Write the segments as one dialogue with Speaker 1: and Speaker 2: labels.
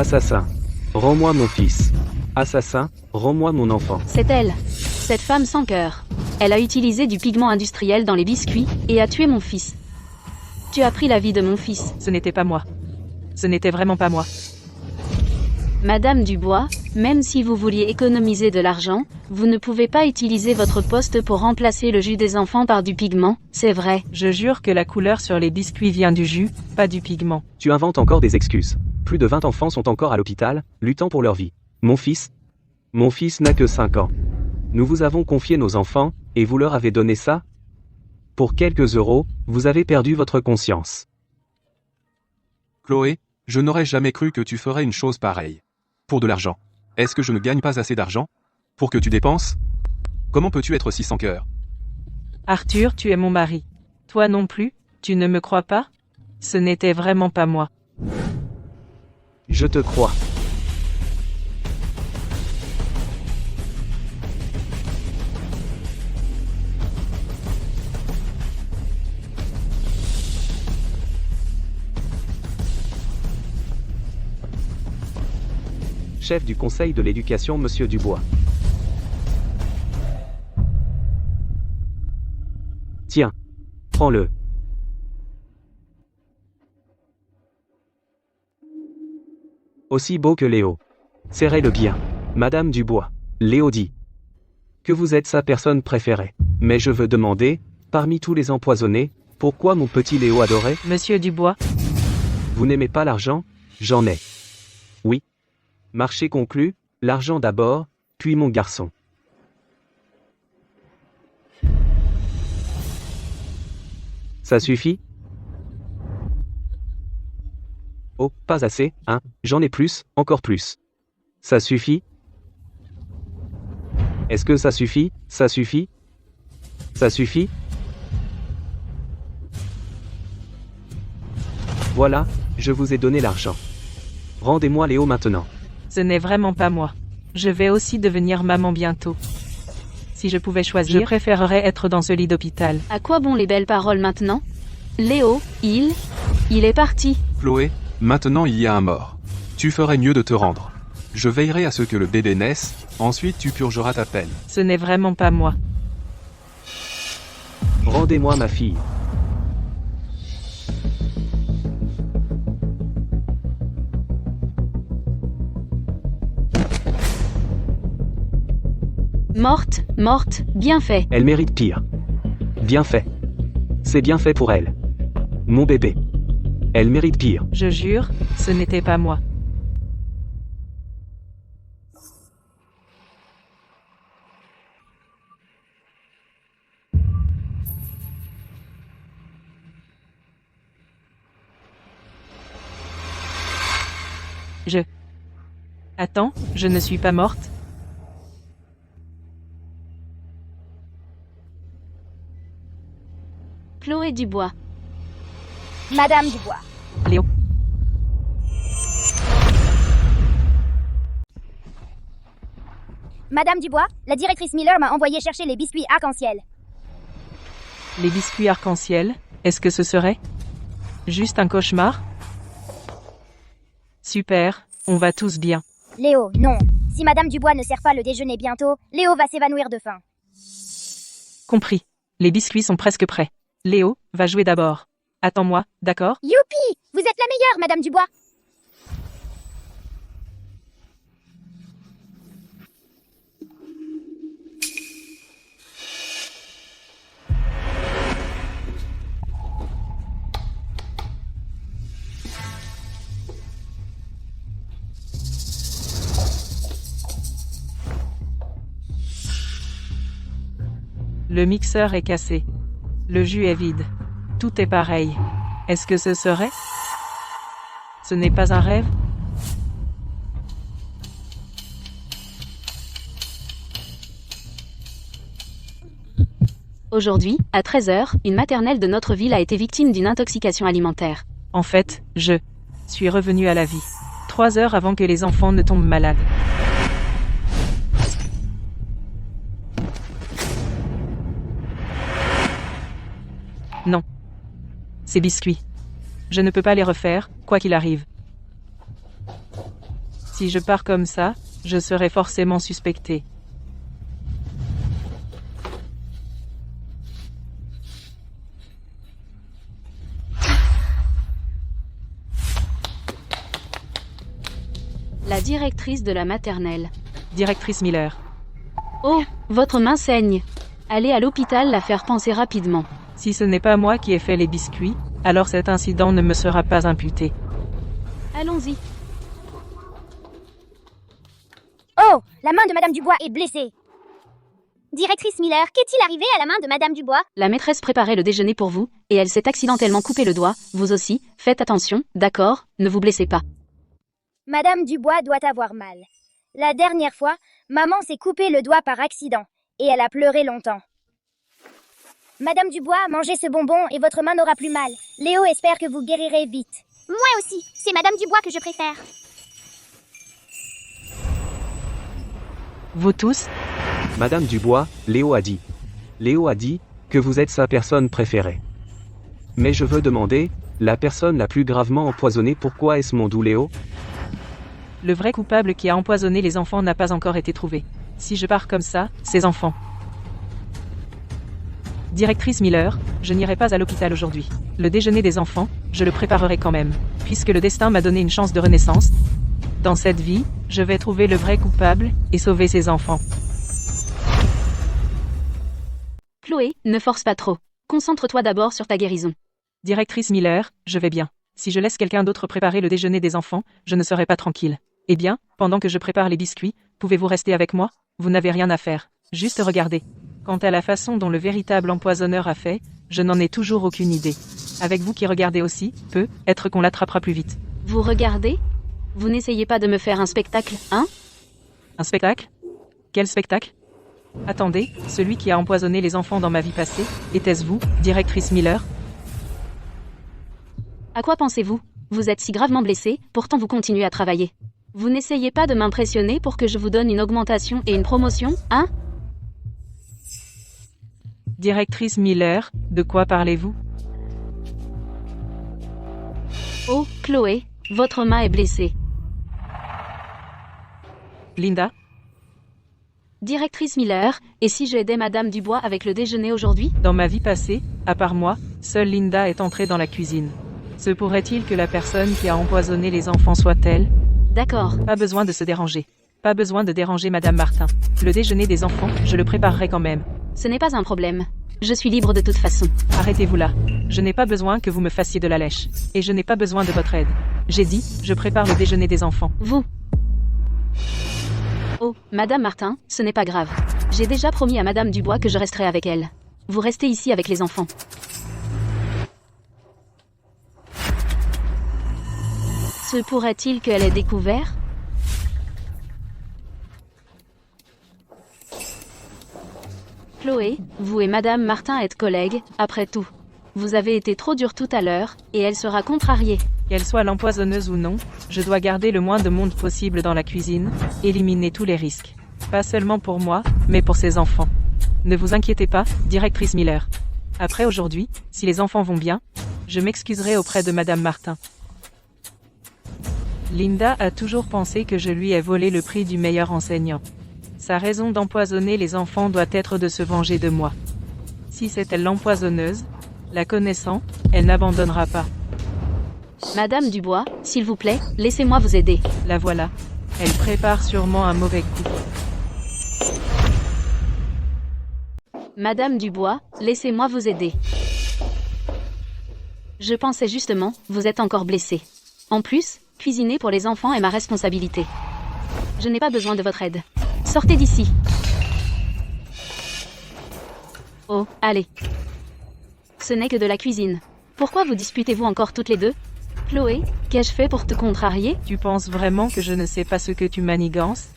Speaker 1: Assassin, rends-moi mon fils. Assassin, rends-moi mon enfant.
Speaker 2: C'est elle. Cette femme sans cœur. Elle a utilisé du pigment industriel dans les biscuits et a tué mon fils. Tu as pris la vie de mon fils.
Speaker 3: Ce n'était pas moi. Ce n'était vraiment pas moi.
Speaker 2: Madame Dubois, même si vous vouliez économiser de l'argent, vous ne pouvez pas utiliser votre poste pour remplacer le jus des enfants par du pigment, c'est vrai.
Speaker 3: Je jure que la couleur sur les biscuits vient du jus, pas du pigment.
Speaker 1: Tu inventes encore des excuses. Plus de 20 enfants sont encore à l'hôpital, luttant pour leur vie. Mon fils n'a que 5 ans. Nous vous avons confié nos enfants, et vous leur avez donné ça? Pour quelques euros, vous avez perdu votre conscience.
Speaker 4: Chloé, je n'aurais jamais cru que tu ferais une chose pareille. Pour de l'argent. Est-ce que je ne gagne pas assez d'argent pour que tu dépenses? Comment peux-tu être si sans cœur?
Speaker 3: Arthur, tu es mon mari. Toi non plus, tu ne me crois pas? Ce n'était vraiment pas moi.
Speaker 1: Je te crois. Chef du conseil de l'éducation, Monsieur Dubois. Tiens, prends-le. Aussi beau que Léo. Serrez-le bien. Madame Dubois. Léo dit que vous êtes sa personne préférée. Mais je veux demander, parmi tous les empoisonnés, pourquoi mon petit Léo adorait?
Speaker 3: Monsieur Dubois,
Speaker 1: Vous n'aimez pas l'argent? J'en ai. Oui. Marché conclu, l'argent d'abord, puis mon garçon. Ça suffit? Oh, pas assez, hein, j'en ai plus, encore plus. Ça suffit? Est-ce que ça suffit? Ça suffit? Ça suffit? Voilà, je vous ai donné l'argent. Rendez-moi Léo maintenant.
Speaker 3: ce n'est vraiment pas moi. Je vais aussi devenir maman bientôt. Si je pouvais choisir, je préférerais être dans ce lit d'hôpital.
Speaker 2: À quoi bon les belles paroles maintenant? Léo, il est parti.
Speaker 4: Chloé, maintenant il y a un mort. Tu ferais mieux de te rendre. Je veillerai à ce que le bébé naisse, ensuite tu purgeras ta peine.
Speaker 3: Ce n'est vraiment pas moi.
Speaker 1: Rendez-moi ma fille.
Speaker 2: Morte, bien fait.
Speaker 1: Elle mérite pire. Bien fait. C'est bien fait pour elle. Mon bébé. Elle mérite pire.
Speaker 3: Je jure, ce n'était pas moi. Attends, je ne suis pas morte.
Speaker 2: Chloé Dubois.
Speaker 5: Madame Dubois.
Speaker 3: Léo.
Speaker 5: Madame Dubois, la directrice Miller m'a envoyé chercher les biscuits arc-en-ciel.
Speaker 3: Les biscuits arc-en-ciel, est-ce que ce serait juste un cauchemar? Super, on va tous bien.
Speaker 5: Léo, non. Si Madame Dubois ne sert pas le déjeuner bientôt, Léo va s'évanouir de faim.
Speaker 3: Compris. Les biscuits sont presque prêts. Léo, va jouer d'abord. Attends-moi, d'accord?
Speaker 5: Youpi! Vous êtes la meilleure, Madame Dubois.
Speaker 3: Le mixeur est cassé. Le jus est vide. Tout est pareil. Est-ce que ce serait? Ce n'est pas un rêve?
Speaker 2: Aujourd'hui, à 13h, une maternelle de notre ville a été victime d'une intoxication alimentaire.
Speaker 3: En fait, je suis revenu à la vie. 3 heures avant que les enfants ne tombent malades. Non. Ces biscuits. Je ne peux pas les refaire, quoi qu'il arrive. Si je pars comme ça, je serai forcément suspecté.
Speaker 2: La directrice de la maternelle.
Speaker 3: Directrice Miller.
Speaker 2: Oh, votre main saigne. Allez à l'hôpital la faire panser rapidement.
Speaker 3: Si ce n'est pas moi qui ai fait les biscuits, alors cet incident ne me sera pas imputé.
Speaker 2: Allons-y.
Speaker 5: Oh, la main de Madame Dubois est blessée. Directrice Miller, qu'est-il arrivé à la main de Madame Dubois?
Speaker 2: La maîtresse préparait le déjeuner pour vous, et elle s'est accidentellement coupé le doigt, vous aussi, faites attention, d'accord, ne vous blessez pas.
Speaker 5: Madame Dubois doit avoir mal. La dernière fois, maman s'est coupé le doigt par accident, et elle a pleuré longtemps. Madame Dubois, mangez ce bonbon et votre main n'aura plus mal. Léo espère que vous guérirez vite. Moi aussi, c'est Madame Dubois que je préfère.
Speaker 3: Vous tous,
Speaker 1: Madame Dubois, Léo a dit. Léo a dit que vous êtes sa personne préférée. Mais je veux demander, la personne la plus gravement empoisonnée, pourquoi est-ce mon doux Léo?
Speaker 3: le vrai coupable qui a empoisonné les enfants n'a pas encore été trouvé. Si je pars comme ça, ces enfants. Directrice Miller, je n'irai pas à l'hôpital aujourd'hui. Le déjeuner des enfants, je le préparerai quand même, puisque le destin m'a donné une chance de renaissance. Dans cette vie, je vais trouver le vrai coupable et sauver ces enfants.
Speaker 2: Chloé, ne force pas trop. Concentre-toi d'abord sur ta guérison.
Speaker 3: Directrice Miller, je vais bien. Si je laisse quelqu'un d'autre préparer le déjeuner des enfants, je ne serai pas tranquille. Eh bien, pendant que je prépare les biscuits, pouvez-vous rester avec moi? Vous n'avez rien à faire. Juste regardez. Quant à la façon dont le véritable empoisonneur a fait, je n'en ai toujours aucune idée. Avec vous qui regardez aussi, peut-être qu'on l'attrapera plus vite.
Speaker 2: Vous regardez? Vous n'essayez pas de me faire un spectacle, hein?
Speaker 3: Un spectacle? Quel spectacle? Attendez, celui qui a empoisonné les enfants dans ma vie passée, était-ce vous, directrice Miller?
Speaker 2: À quoi pensez-vous? Vous êtes si gravement blessé, pourtant vous continuez à travailler. Vous n'essayez pas de m'impressionner pour que je vous donne une augmentation et une promotion, hein?
Speaker 3: Directrice Miller, de quoi parlez-vous?
Speaker 2: Oh, Chloé, votre main est blessée.
Speaker 3: Linda?
Speaker 2: Directrice Miller, et si je aidais Madame Dubois avec le déjeuner aujourd'hui?
Speaker 3: Dans ma vie passée, à part moi, seule Linda est entrée dans la cuisine. Se pourrait-il que la personne qui a empoisonné les enfants soit elle?
Speaker 2: D'accord.
Speaker 3: Pas besoin de se déranger. Pas besoin de déranger Madame Martin. Le déjeuner des enfants, je le préparerai quand même.
Speaker 2: Ce n'est pas un problème. Je suis libre de toute façon.
Speaker 3: Arrêtez-vous là. Je n'ai pas besoin que vous me fassiez de la lèche. Et je n'ai pas besoin de votre aide. J'ai dit, je prépare le déjeuner des enfants.
Speaker 2: Vous. Oh, Madame Martin, ce n'est pas grave. J'ai déjà promis à Madame Dubois que je resterai avec elle. Vous restez ici avec les enfants. Se pourrait-il qu'elle ait découvert? Chloé, vous et Madame Martin êtes collègues, après tout. Vous avez été trop dur tout à l'heure, et elle sera contrariée.
Speaker 3: Qu'elle soit l'empoisonneuse ou non, je dois garder le moins de monde possible dans la cuisine, éliminer tous les risques. Pas seulement pour moi, mais pour ses enfants. Ne vous inquiétez pas, directrice Miller. Après aujourd'hui, si les enfants vont bien, je m'excuserai auprès de Madame Martin. Linda a toujours pensé que je lui ai volé le prix du meilleur enseignant. Sa raison d'empoisonner les enfants doit être de se venger de moi. Si c'est elle l'empoisonneuse, la connaissant, elle n'abandonnera pas.
Speaker 2: Madame Dubois, s'il vous plaît, laissez-moi vous aider.
Speaker 3: La voilà. Elle prépare sûrement un mauvais coup.
Speaker 2: Madame Dubois, laissez-moi vous aider. Je pensais justement, vous êtes encore blessée. En plus, cuisiner pour les enfants est ma responsabilité. Je n'ai pas besoin de votre aide. Sortez d'ici. Oh, allez. Ce n'est que de la cuisine. Pourquoi vous disputez-vous encore toutes les deux? Chloé, qu'ai-je fait pour te contrarier?
Speaker 3: Tu penses vraiment que je ne sais pas ce que tu manigances?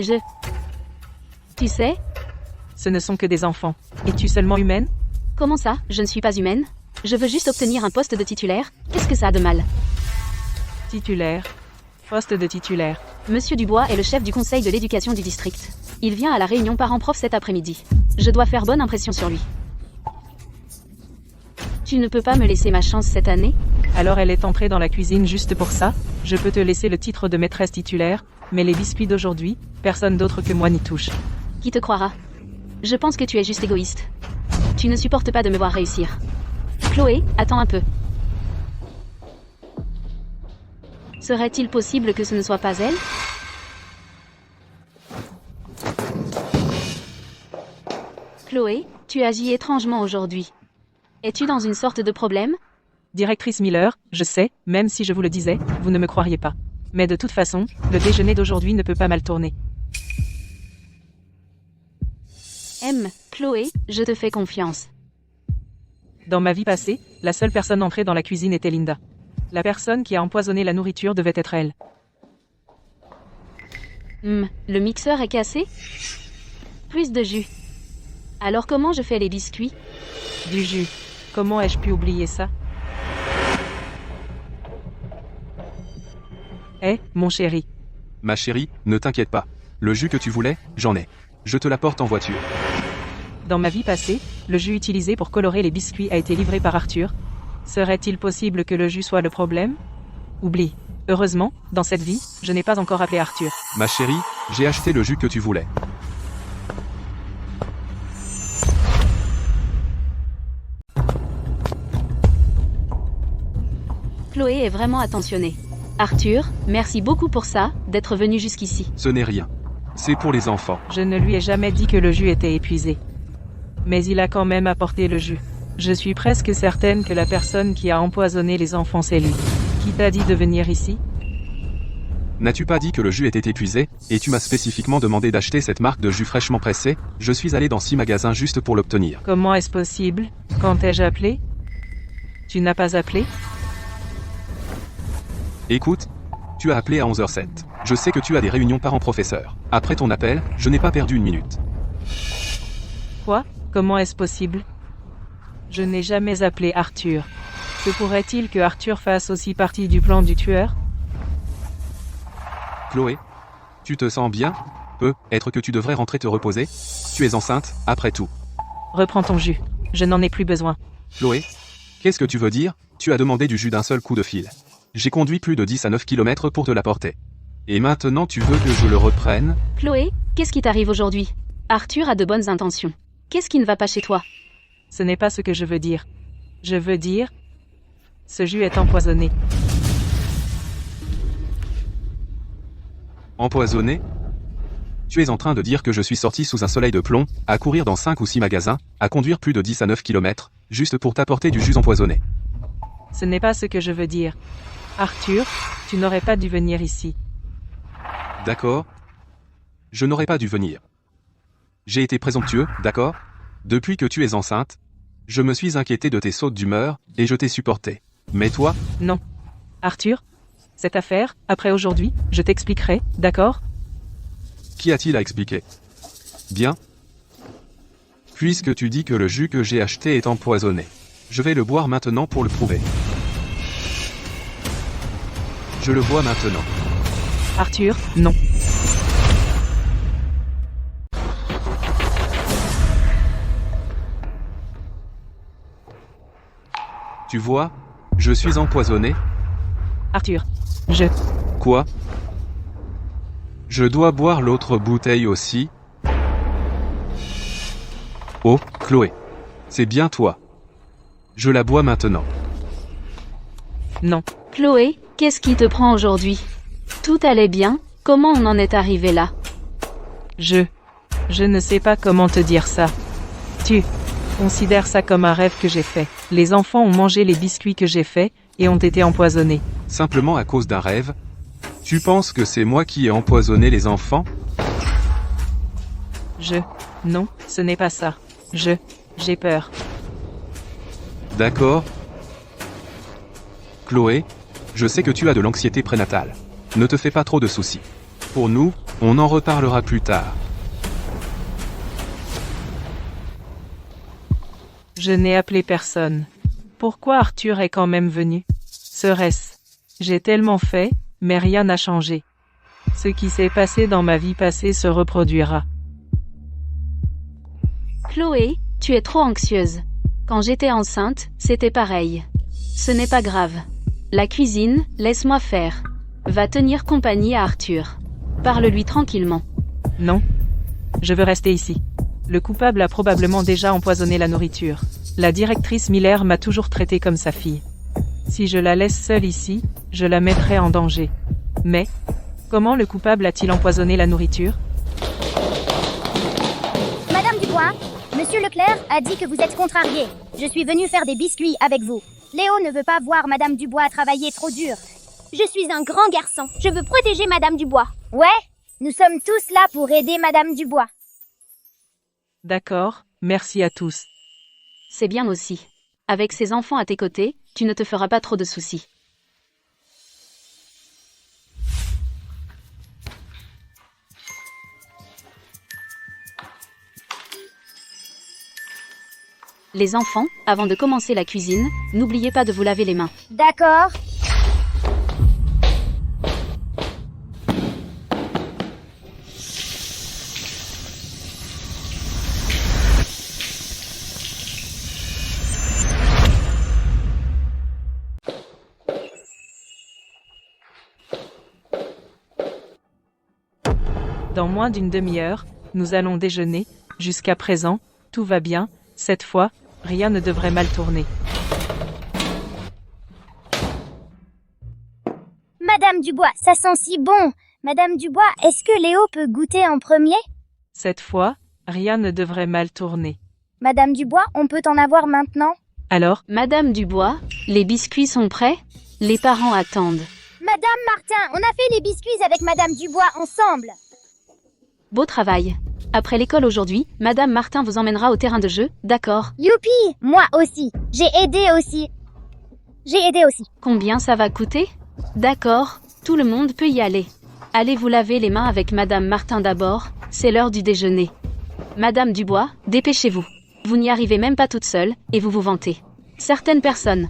Speaker 2: Tu sais?
Speaker 3: Ce ne sont que des enfants. Es-tu seulement humaine?
Speaker 2: Comment ça, je ne suis pas humaine? Je veux juste obtenir un poste de titulaire. Qu'est-ce que ça a de mal?
Speaker 3: Titulaire. Poste de titulaire.
Speaker 2: Monsieur Dubois est le chef du conseil de l'éducation du district. Il vient à la réunion parents-prof cet après-midi. Je dois faire bonne impression sur lui. Tu ne peux pas me laisser ma chance cette année?
Speaker 3: Alors elle est entrée dans la cuisine juste pour ça. Je peux te laisser le titre de maîtresse titulaire, mais les biscuits d'aujourd'hui, personne d'autre que moi n'y touche.
Speaker 2: Qui te croira? Je pense que tu es juste égoïste. Tu ne supportes pas de me voir réussir. Chloé, attends un peu. Serait-il possible que ce ne soit pas elle? Chloé, tu agis étrangement aujourd'hui. Es-tu dans une sorte de problème?
Speaker 3: Directrice Miller, je sais, même si je vous le disais, vous ne me croiriez pas. Mais de toute façon, le déjeuner d'aujourd'hui ne peut pas mal tourner.
Speaker 2: Chloé, je te fais confiance.
Speaker 3: Dans ma vie passée, la seule personne entrée dans la cuisine était Linda. La personne qui a empoisonné la nourriture devait être elle.
Speaker 2: Le mixeur est cassé? Plus de jus. Alors comment je fais les biscuits?
Speaker 3: Du jus. Comment ai-je pu oublier ça? Mon chéri.
Speaker 4: Ma chérie, ne t'inquiète pas. Le jus que tu voulais, j'en ai. Je te l'apporte en voiture.
Speaker 3: Dans ma vie passée, le jus utilisé pour colorer les biscuits a été livré par Arthur. Serait-il possible que le jus soit le problème? Oublie. Heureusement, dans cette vie, je n'ai pas encore appelé Arthur.
Speaker 4: Ma chérie, j'ai acheté le jus que tu voulais.
Speaker 2: Chloé est vraiment attentionnée. Arthur, merci beaucoup pour ça, d'être venu jusqu'ici.
Speaker 4: Ce n'est rien. C'est pour les enfants.
Speaker 3: Je ne lui ai jamais dit que le jus était épuisé. Mais il a quand même apporté le jus. Je suis presque certaine que la personne qui a empoisonné les enfants c'est lui. Qui t'a dit de venir ici?
Speaker 4: N'as-tu pas dit que le jus était épuisé, et tu m'as spécifiquement demandé d'acheter cette marque de jus fraîchement pressé? Je suis allé dans 6 magasins juste pour l'obtenir.
Speaker 3: Comment est-ce possible? Quand ai-je appelé? Tu n'as pas appelé?
Speaker 4: Écoute, tu as appelé à 11h07. Je sais que tu as des réunions parents-professeurs. Après ton appel, je n'ai pas perdu une minute.
Speaker 3: Quoi? Comment est-ce possible? Je n'ai jamais appelé Arthur. Se pourrait-il que Arthur fasse aussi partie du plan du tueur?
Speaker 4: Chloé, tu te sens bien? Peut-être que tu devrais rentrer te reposer? Tu es enceinte, après tout.
Speaker 3: Reprends ton jus. Je n'en ai plus besoin.
Speaker 4: Chloé, qu'est-ce que tu veux dire? Tu as demandé du jus d'un seul coup de fil. J'ai conduit plus de 10 à 9 km pour te l'apporter. Et maintenant tu veux que je le reprenne?
Speaker 2: Chloé, qu'est-ce qui t'arrive aujourd'hui? Arthur a de bonnes intentions. Qu'est-ce qui ne va pas chez toi?
Speaker 3: Ce n'est pas ce que je veux dire. Je veux dire... Ce jus est empoisonné.
Speaker 4: Empoisonné? Tu es en train de dire que je suis sorti sous un soleil de plomb, à courir dans 5 ou 6 magasins, à conduire plus de 10 à 9 km, juste pour t'apporter du jus empoisonné.
Speaker 3: Ce n'est pas ce que je veux dire. Arthur, tu n'aurais pas dû venir ici.
Speaker 4: D'accord? Je n'aurais pas dû venir. J'ai été présomptueux, d'accord? Depuis que tu es enceinte, je me suis inquiété de tes sautes d'humeur, et je t'ai supporté. Mais toi?
Speaker 3: Non. Arthur, cette affaire, après aujourd'hui, je t'expliquerai, d'accord?
Speaker 4: Qu'y a-t-il à expliquer? Bien. Puisque tu dis que le jus que j'ai acheté est empoisonné, je vais le boire maintenant pour le prouver. Je le bois maintenant.
Speaker 3: Arthur, non.
Speaker 4: Tu vois, je suis empoisonné.
Speaker 3: Arthur,
Speaker 4: Quoi? Je dois boire l'autre bouteille aussi? Oh, Chloé. C'est bien toi. Je la bois maintenant.
Speaker 3: Non.
Speaker 2: Chloé, qu'est-ce qui te prend aujourd'hui? Tout allait bien, comment on en est arrivé là?
Speaker 3: Je ne sais pas comment te dire ça. Tu considères ça comme un rêve que j'ai fait. Les enfants ont mangé les biscuits que j'ai faits, et ont été empoisonnés.
Speaker 4: Simplement à cause d'un rêve? Tu penses que c'est moi qui ai empoisonné les enfants?
Speaker 3: Non, ce n'est pas ça. J'ai peur.
Speaker 4: D'accord. Chloé, je sais que tu as de l'anxiété prénatale. Ne te fais pas trop de soucis. Pour nous, on en reparlera plus tard.
Speaker 3: Je n'ai appelé personne. Pourquoi Arthur est quand même venu? Serait-ce? J'ai tellement fait, mais rien n'a changé. Ce qui s'est passé dans ma vie passée se reproduira.
Speaker 2: Chloé, tu es trop anxieuse. Quand j'étais enceinte, c'était pareil. Ce n'est pas grave. La cuisine, laisse-moi faire. Va tenir compagnie à Arthur. Parle-lui tranquillement.
Speaker 3: Non. Je veux rester ici. Le coupable a probablement déjà empoisonné la nourriture. La directrice Miller m'a toujours traité comme sa fille. Si je la laisse seule ici, je la mettrai en danger. Mais, comment le coupable a-t-il empoisonné la nourriture?
Speaker 5: Madame Dubois, Monsieur Leclerc a dit que vous êtes contrarié. Je suis venue faire des biscuits avec vous. Léo ne veut pas voir Madame Dubois travailler trop dur.
Speaker 6: Je suis un grand garçon. Je veux protéger Madame Dubois.
Speaker 5: Ouais, nous sommes tous là pour aider Madame Dubois.
Speaker 3: D'accord, merci à tous.
Speaker 2: C'est bien aussi. Avec ces enfants à tes côtés, tu ne te feras pas trop de soucis. Les enfants, avant de commencer la cuisine, n'oubliez pas de vous laver les mains.
Speaker 5: D'accord.
Speaker 3: Dans moins d'une demi-heure, nous allons déjeuner. Jusqu'à présent, tout va bien. Cette fois, rien ne devrait mal tourner.
Speaker 5: Madame Dubois, ça sent si bon. Madame Dubois, est-ce que Léo peut goûter en premier?
Speaker 3: Cette fois, rien ne devrait mal tourner.
Speaker 5: Madame Dubois, on peut en avoir maintenant?
Speaker 3: Alors,
Speaker 2: Madame Dubois, les biscuits sont prêts? Les parents attendent.
Speaker 5: Madame Martin, on a fait les biscuits avec Madame Dubois ensemble.
Speaker 2: Beau travail. Après l'école aujourd'hui, Madame Martin vous emmènera au terrain de jeu, d'accord?
Speaker 5: Youpi, moi aussi. J'ai aidé aussi.
Speaker 2: Combien ça va coûter? D'accord, tout le monde peut y aller. Allez vous laver les mains avec Madame Martin d'abord, c'est l'heure du déjeuner. Madame Dubois, dépêchez-vous. Vous n'y arrivez même pas toute seule, et vous vous vantez. Certaines personnes.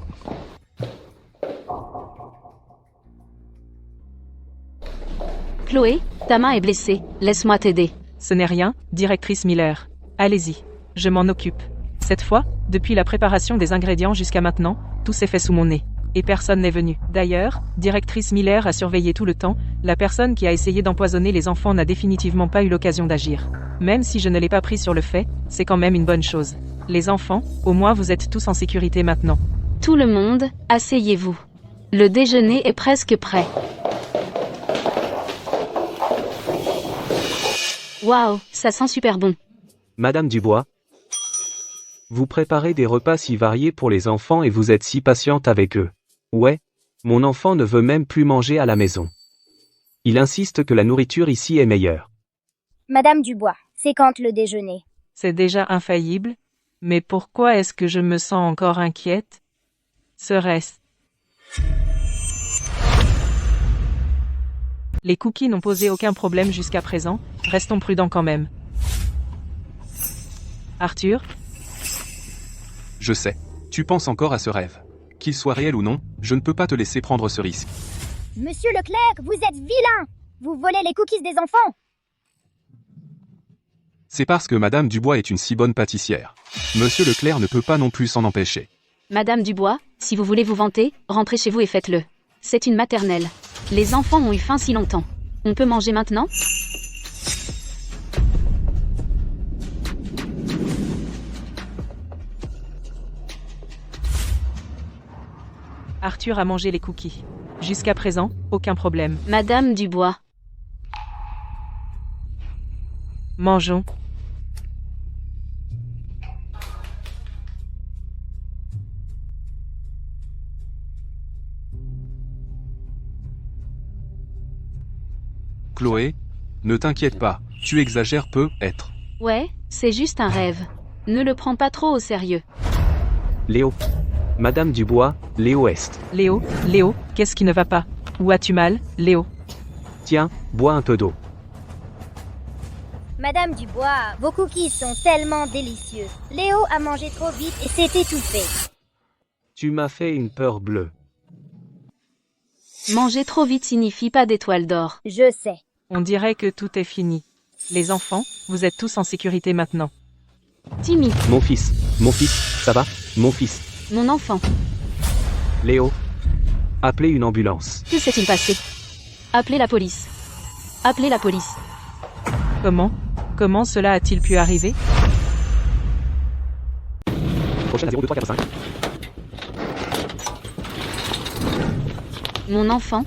Speaker 2: Chloé, ta main est blessée, laisse-moi t'aider.
Speaker 3: ce n'est rien, directrice Miller. Allez-y, je m'en occupe. Cette fois, depuis la préparation des ingrédients jusqu'à maintenant, tout s'est fait sous mon nez. Et personne n'est venu. D'ailleurs, directrice Miller a surveillé tout le temps, la personne qui a essayé d'empoisonner les enfants n'a définitivement pas eu l'occasion d'agir. Même si je ne l'ai pas pris sur le fait, c'est quand même une bonne chose. Les enfants, au moins vous êtes tous en sécurité maintenant.
Speaker 2: Tout le monde, asseyez-vous. Le déjeuner est presque prêt. Waouh, ça sent super bon.
Speaker 1: Madame Dubois, vous préparez des repas si variés pour les enfants et vous êtes si patiente avec eux. Ouais, mon enfant ne veut même plus manger à la maison. Il insiste que la nourriture ici est meilleure.
Speaker 5: Madame Dubois, c'est quand le déjeuner?
Speaker 3: C'est déjà infaillible, mais pourquoi est-ce que je me sens encore inquiète? Serait-ce... Les cookies n'ont posé aucun problème jusqu'à présent, restons prudents quand même. Arthur?
Speaker 4: Je sais. Tu penses encore à ce rêve. Qu'il soit réel ou non, je ne peux pas te laisser prendre ce risque.
Speaker 5: Monsieur Leclerc, vous êtes vilain! Vous volez les cookies des enfants!
Speaker 4: C'est parce que Madame Dubois est une si bonne pâtissière. Monsieur Leclerc ne peut pas non plus s'en empêcher.
Speaker 2: Madame Dubois, si vous voulez vous vanter, rentrez chez vous et faites-le. C'est une maternelle. Les enfants ont eu faim si longtemps. On peut manger maintenant?
Speaker 3: Arthur a mangé les cookies. Jusqu'à présent, aucun problème.
Speaker 2: Madame Dubois.
Speaker 3: Mangeons.
Speaker 4: Chloé, ne t'inquiète pas, tu exagères peut-être.
Speaker 2: Ouais, c'est juste un rêve. Ne le prends pas trop au sérieux.
Speaker 1: Léo. Madame Dubois, Léo Est.
Speaker 3: Léo, qu'est-ce qui ne va pas? Où as-tu mal, Léo?
Speaker 1: Tiens, bois un peu d'eau.
Speaker 5: Madame Dubois, vos cookies sont tellement délicieux. Léo a mangé trop vite et s'est étouffé.
Speaker 1: Tu m'as fait une peur bleue.
Speaker 2: Manger trop vite signifie pas d'étoile d'or.
Speaker 5: Je sais.
Speaker 3: On dirait que tout est fini. Les enfants, vous êtes tous en sécurité maintenant.
Speaker 2: Timmy,
Speaker 1: Mon fils, ça va? Mon fils.
Speaker 2: mon enfant.
Speaker 1: Léo. Appelez une ambulance.
Speaker 2: Que s'est-il passé? Appelez la police. Appelez la police.
Speaker 3: Comment cela a-t-il pu arriver?
Speaker 1: Prochaine à 02345.
Speaker 2: Mon enfant,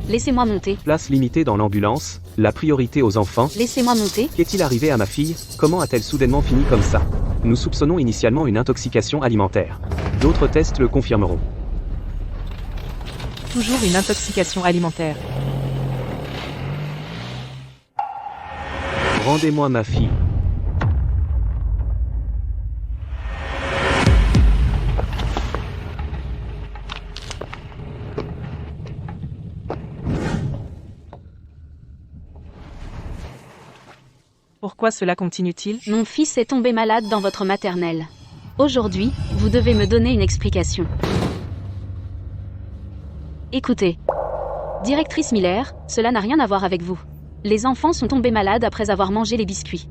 Speaker 2: laissez-moi monter.
Speaker 1: Place limitée dans l'ambulance, la priorité aux enfants.
Speaker 2: Laissez-moi monter.
Speaker 1: Qu'est-il arrivé à ma fille? Comment a-t-elle soudainement fini comme ça? Nous soupçonnons initialement une intoxication alimentaire. D'autres tests le confirmeront.
Speaker 3: Toujours une intoxication alimentaire.
Speaker 1: Rendez-moi ma fille.
Speaker 3: Pourquoi cela continue-t-il?
Speaker 2: Mon fils est tombé malade dans votre maternelle. Aujourd'hui, vous devez me donner une explication. Écoutez. Directrice Miller, cela n'a rien à voir avec vous. Les enfants sont tombés malades après avoir mangé les biscuits.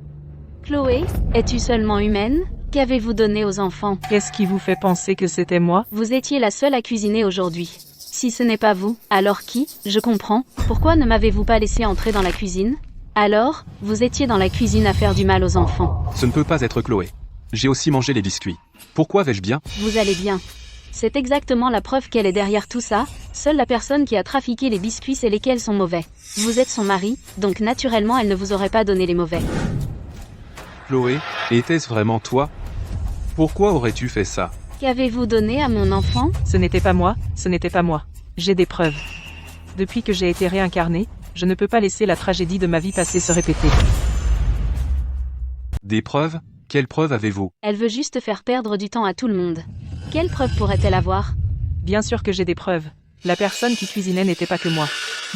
Speaker 2: Chloé, es-tu seulement humaine? Qu'avez-vous donné aux enfants?
Speaker 3: Qu'est-ce qui vous fait penser que c'était moi?
Speaker 2: Vous étiez la seule à cuisiner aujourd'hui. Si ce n'est pas vous, alors qui? Je comprends. Pourquoi ne m'avez-vous pas laissé entrer dans la cuisine? Alors, vous étiez dans la cuisine à faire du mal aux enfants.
Speaker 4: Ce ne peut pas être Chloé. J'ai aussi mangé les biscuits. Pourquoi vais-je bien?
Speaker 2: Vous allez bien. C'est exactement la preuve qu'elle est derrière tout ça. Seule la personne qui a trafiqué les biscuits sait lesquels sont mauvais. Vous êtes son mari, donc naturellement elle ne vous aurait pas donné les mauvais.
Speaker 4: Chloé, était-ce vraiment toi? Pourquoi aurais-tu fait ça?
Speaker 2: Qu'avez-vous donné à mon enfant?
Speaker 3: Ce n'était pas moi. J'ai des preuves. Depuis que j'ai été réincarnée, je ne peux pas laisser la tragédie de ma vie passée se répéter.
Speaker 4: Des preuves? Quelles preuves avez-vous?
Speaker 2: Elle veut juste faire perdre du temps à tout le monde. Quelles preuves pourrait-elle avoir?
Speaker 3: Bien sûr que j'ai des preuves. La personne qui cuisinait n'était pas que moi.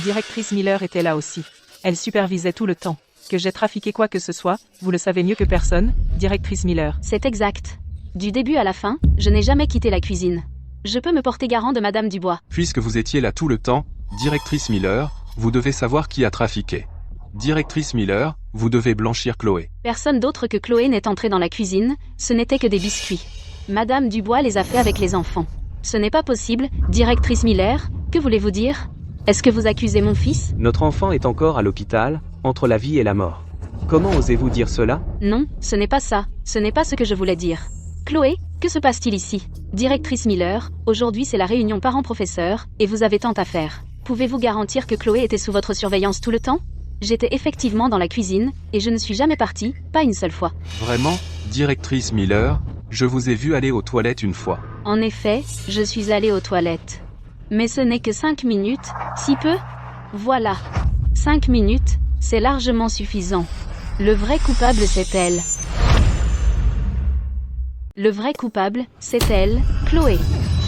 Speaker 3: Directrice Miller était là aussi. Elle supervisait tout le temps. Que j'ai trafiqué quoi que ce soit, vous le savez mieux que personne, Directrice Miller.
Speaker 2: C'est exact. Du début à la fin, je n'ai jamais quitté la cuisine. Je peux me porter garant de Madame Dubois.
Speaker 4: Puisque vous étiez là tout le temps, Directrice Miller, vous devez savoir qui a trafiqué. Directrice Miller, vous devez blanchir Chloé.
Speaker 2: Personne d'autre que Chloé n'est entrée dans la cuisine, ce n'était que des biscuits. Madame Dubois les a fait avec les enfants. Ce n'est pas possible, Directrice Miller, que voulez-vous dire? Est-ce que vous accusez mon fils?
Speaker 1: Notre enfant est encore à l'hôpital, entre la vie et la mort. Comment osez-vous dire cela?
Speaker 2: Non, ce n'est pas ça, ce n'est pas ce que je voulais dire. Chloé, que se passe-t-il ici? Directrice Miller, aujourd'hui c'est la réunion parents-professeurs, et vous avez tant à faire. Pouvez-vous garantir que Chloé était sous votre surveillance tout le temps? J'étais effectivement dans la cuisine, et je ne suis jamais partie, pas une seule fois.
Speaker 4: Vraiment, Directrice Miller, je vous ai vu aller aux toilettes une fois.
Speaker 2: En effet, je suis allée aux toilettes. Mais ce n'est que 5 minutes, si peu? Voilà. 5 minutes, c'est largement suffisant. Le vrai coupable c'est elle. Le vrai coupable, c'est elle, Chloé.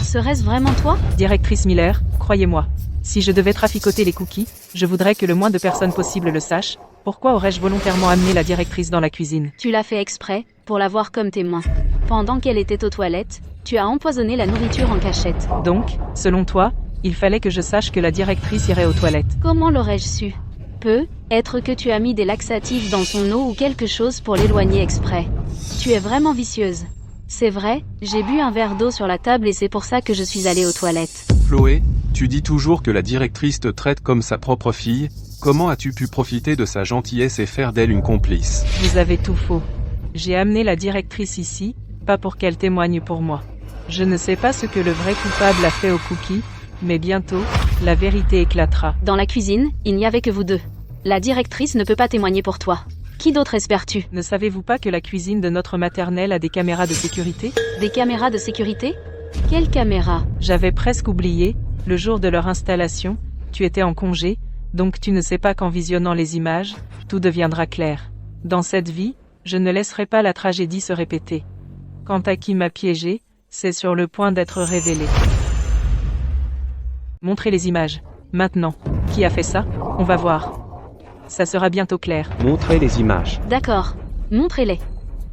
Speaker 2: Serait-ce vraiment toi?
Speaker 3: Directrice Miller, croyez-moi. Si je devais traficoter les cookies, je voudrais que le moins de personnes possible le sachent. Pourquoi aurais-je volontairement amené la directrice dans la cuisine?
Speaker 2: Tu l'as fait exprès, pour l'avoir comme témoin. Pendant qu'elle était aux toilettes, tu as empoisonné la nourriture en cachette.
Speaker 3: Donc, selon toi, il fallait que je sache que la directrice irait aux toilettes.
Speaker 2: Comment l'aurais-je su? Peut-être que tu as mis des laxatifs dans son eau ou quelque chose pour l'éloigner exprès. Tu es vraiment vicieuse. C'est vrai, j'ai bu un verre d'eau sur la table et c'est pour ça que je suis allée aux toilettes.
Speaker 4: Chloé, tu dis toujours que la directrice te traite comme sa propre fille. Comment as-tu pu profiter de sa gentillesse et faire d'elle une complice?
Speaker 3: Vous avez tout faux. J'ai amené la directrice ici, pas pour qu'elle témoigne pour moi. Je ne sais pas ce que le vrai coupable a fait aux cookies, mais bientôt, la vérité éclatera.
Speaker 2: Dans la cuisine, il n'y avait que vous deux. La directrice ne peut pas témoigner pour toi. Qui d'autre espères-tu?
Speaker 3: Ne savez-vous pas que la cuisine de notre maternelle a des caméras de sécurité?
Speaker 2: Des caméras de sécurité? Quelles caméras?
Speaker 3: J'avais presque oublié, le jour de leur installation, tu étais en congé, donc tu ne sais pas qu'en visionnant les images, tout deviendra clair. Dans cette vie, je ne laisserai pas la tragédie se répéter. Quant à qui m'a piégé, c'est sur le point d'être révélé. Montrez les images. Maintenant. Qui a fait ça? On va voir. Ça sera bientôt clair.
Speaker 1: Montrez les images.
Speaker 2: D'accord. Montrez-les.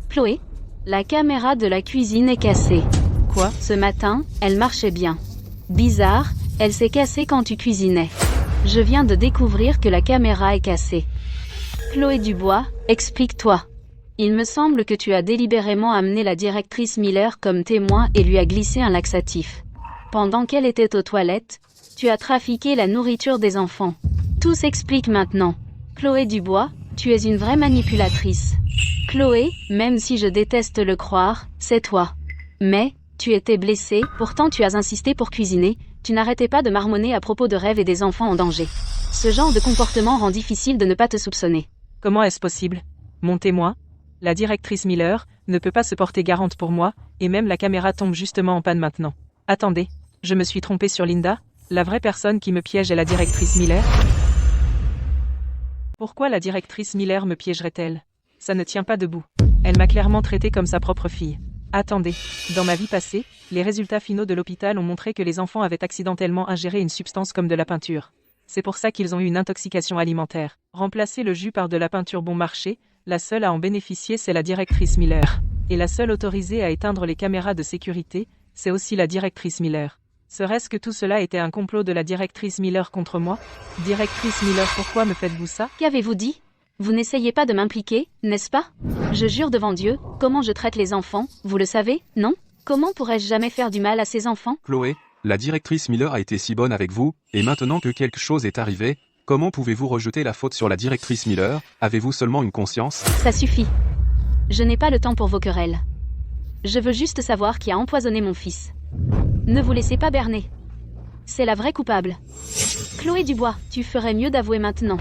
Speaker 2: Chloé, la caméra de la cuisine est cassée.
Speaker 3: Quoi?
Speaker 2: Ce matin, elle marchait bien. Bizarre, elle s'est cassée quand tu cuisinais. Je viens de découvrir que la caméra est cassée. Chloé Dubois, explique-toi. Il me semble que tu as délibérément amené la directrice Miller comme témoin et lui as glissé un laxatif. Pendant qu'elle était aux toilettes, tu as trafiqué la nourriture des enfants. Tout s'explique maintenant. Chloé Dubois, tu es une vraie manipulatrice. Chloé, même si je déteste le croire, c'est toi. Mais, tu étais blessée, pourtant tu as insisté pour cuisiner, tu n'arrêtais pas de marmonner à propos de rêves et des enfants en danger. Ce genre de comportement rend difficile de ne pas te soupçonner.
Speaker 3: Comment est-ce possible? Mon témoin, la directrice Miller, ne peut pas se porter garante pour moi, et même la caméra tombe justement en panne maintenant. Attendez, je me suis trompée sur Linda? La vraie personne qui me piège est la directrice Miller? Pourquoi la directrice Miller me piégerait-elle? Ça ne tient pas debout. Elle m'a clairement traitée comme sa propre fille. Attendez, dans ma vie passée, les résultats finaux de l'hôpital ont montré que les enfants avaient accidentellement ingéré une substance comme de la peinture. C'est pour ça qu'ils ont eu une intoxication alimentaire. Remplacer le jus par de la peinture bon marché, la seule à en bénéficier c'est la directrice Miller. Et la seule autorisée à éteindre les caméras de sécurité, c'est aussi la directrice Miller. Serait-ce que tout cela était un complot de la directrice Miller contre moi? Directrice Miller, pourquoi me faites-vous ça?
Speaker 2: Qu'avez-vous dit? Vous n'essayez pas de m'impliquer, n'est-ce pas? Je jure devant Dieu, comment je traite les enfants, vous le savez, non? Comment pourrais-je jamais faire du mal à ces enfants?
Speaker 4: Chloé, la directrice Miller a été si bonne avec vous, et maintenant que quelque chose est arrivé, comment pouvez-vous rejeter la faute sur la directrice Miller? Avez-vous seulement une conscience?
Speaker 2: Ça suffit. Je n'ai pas le temps pour vos querelles. Je veux juste savoir qui a empoisonné mon fils. Ne vous laissez pas berner. C'est la vraie coupable. Chloé Dubois, tu ferais mieux d'avouer maintenant.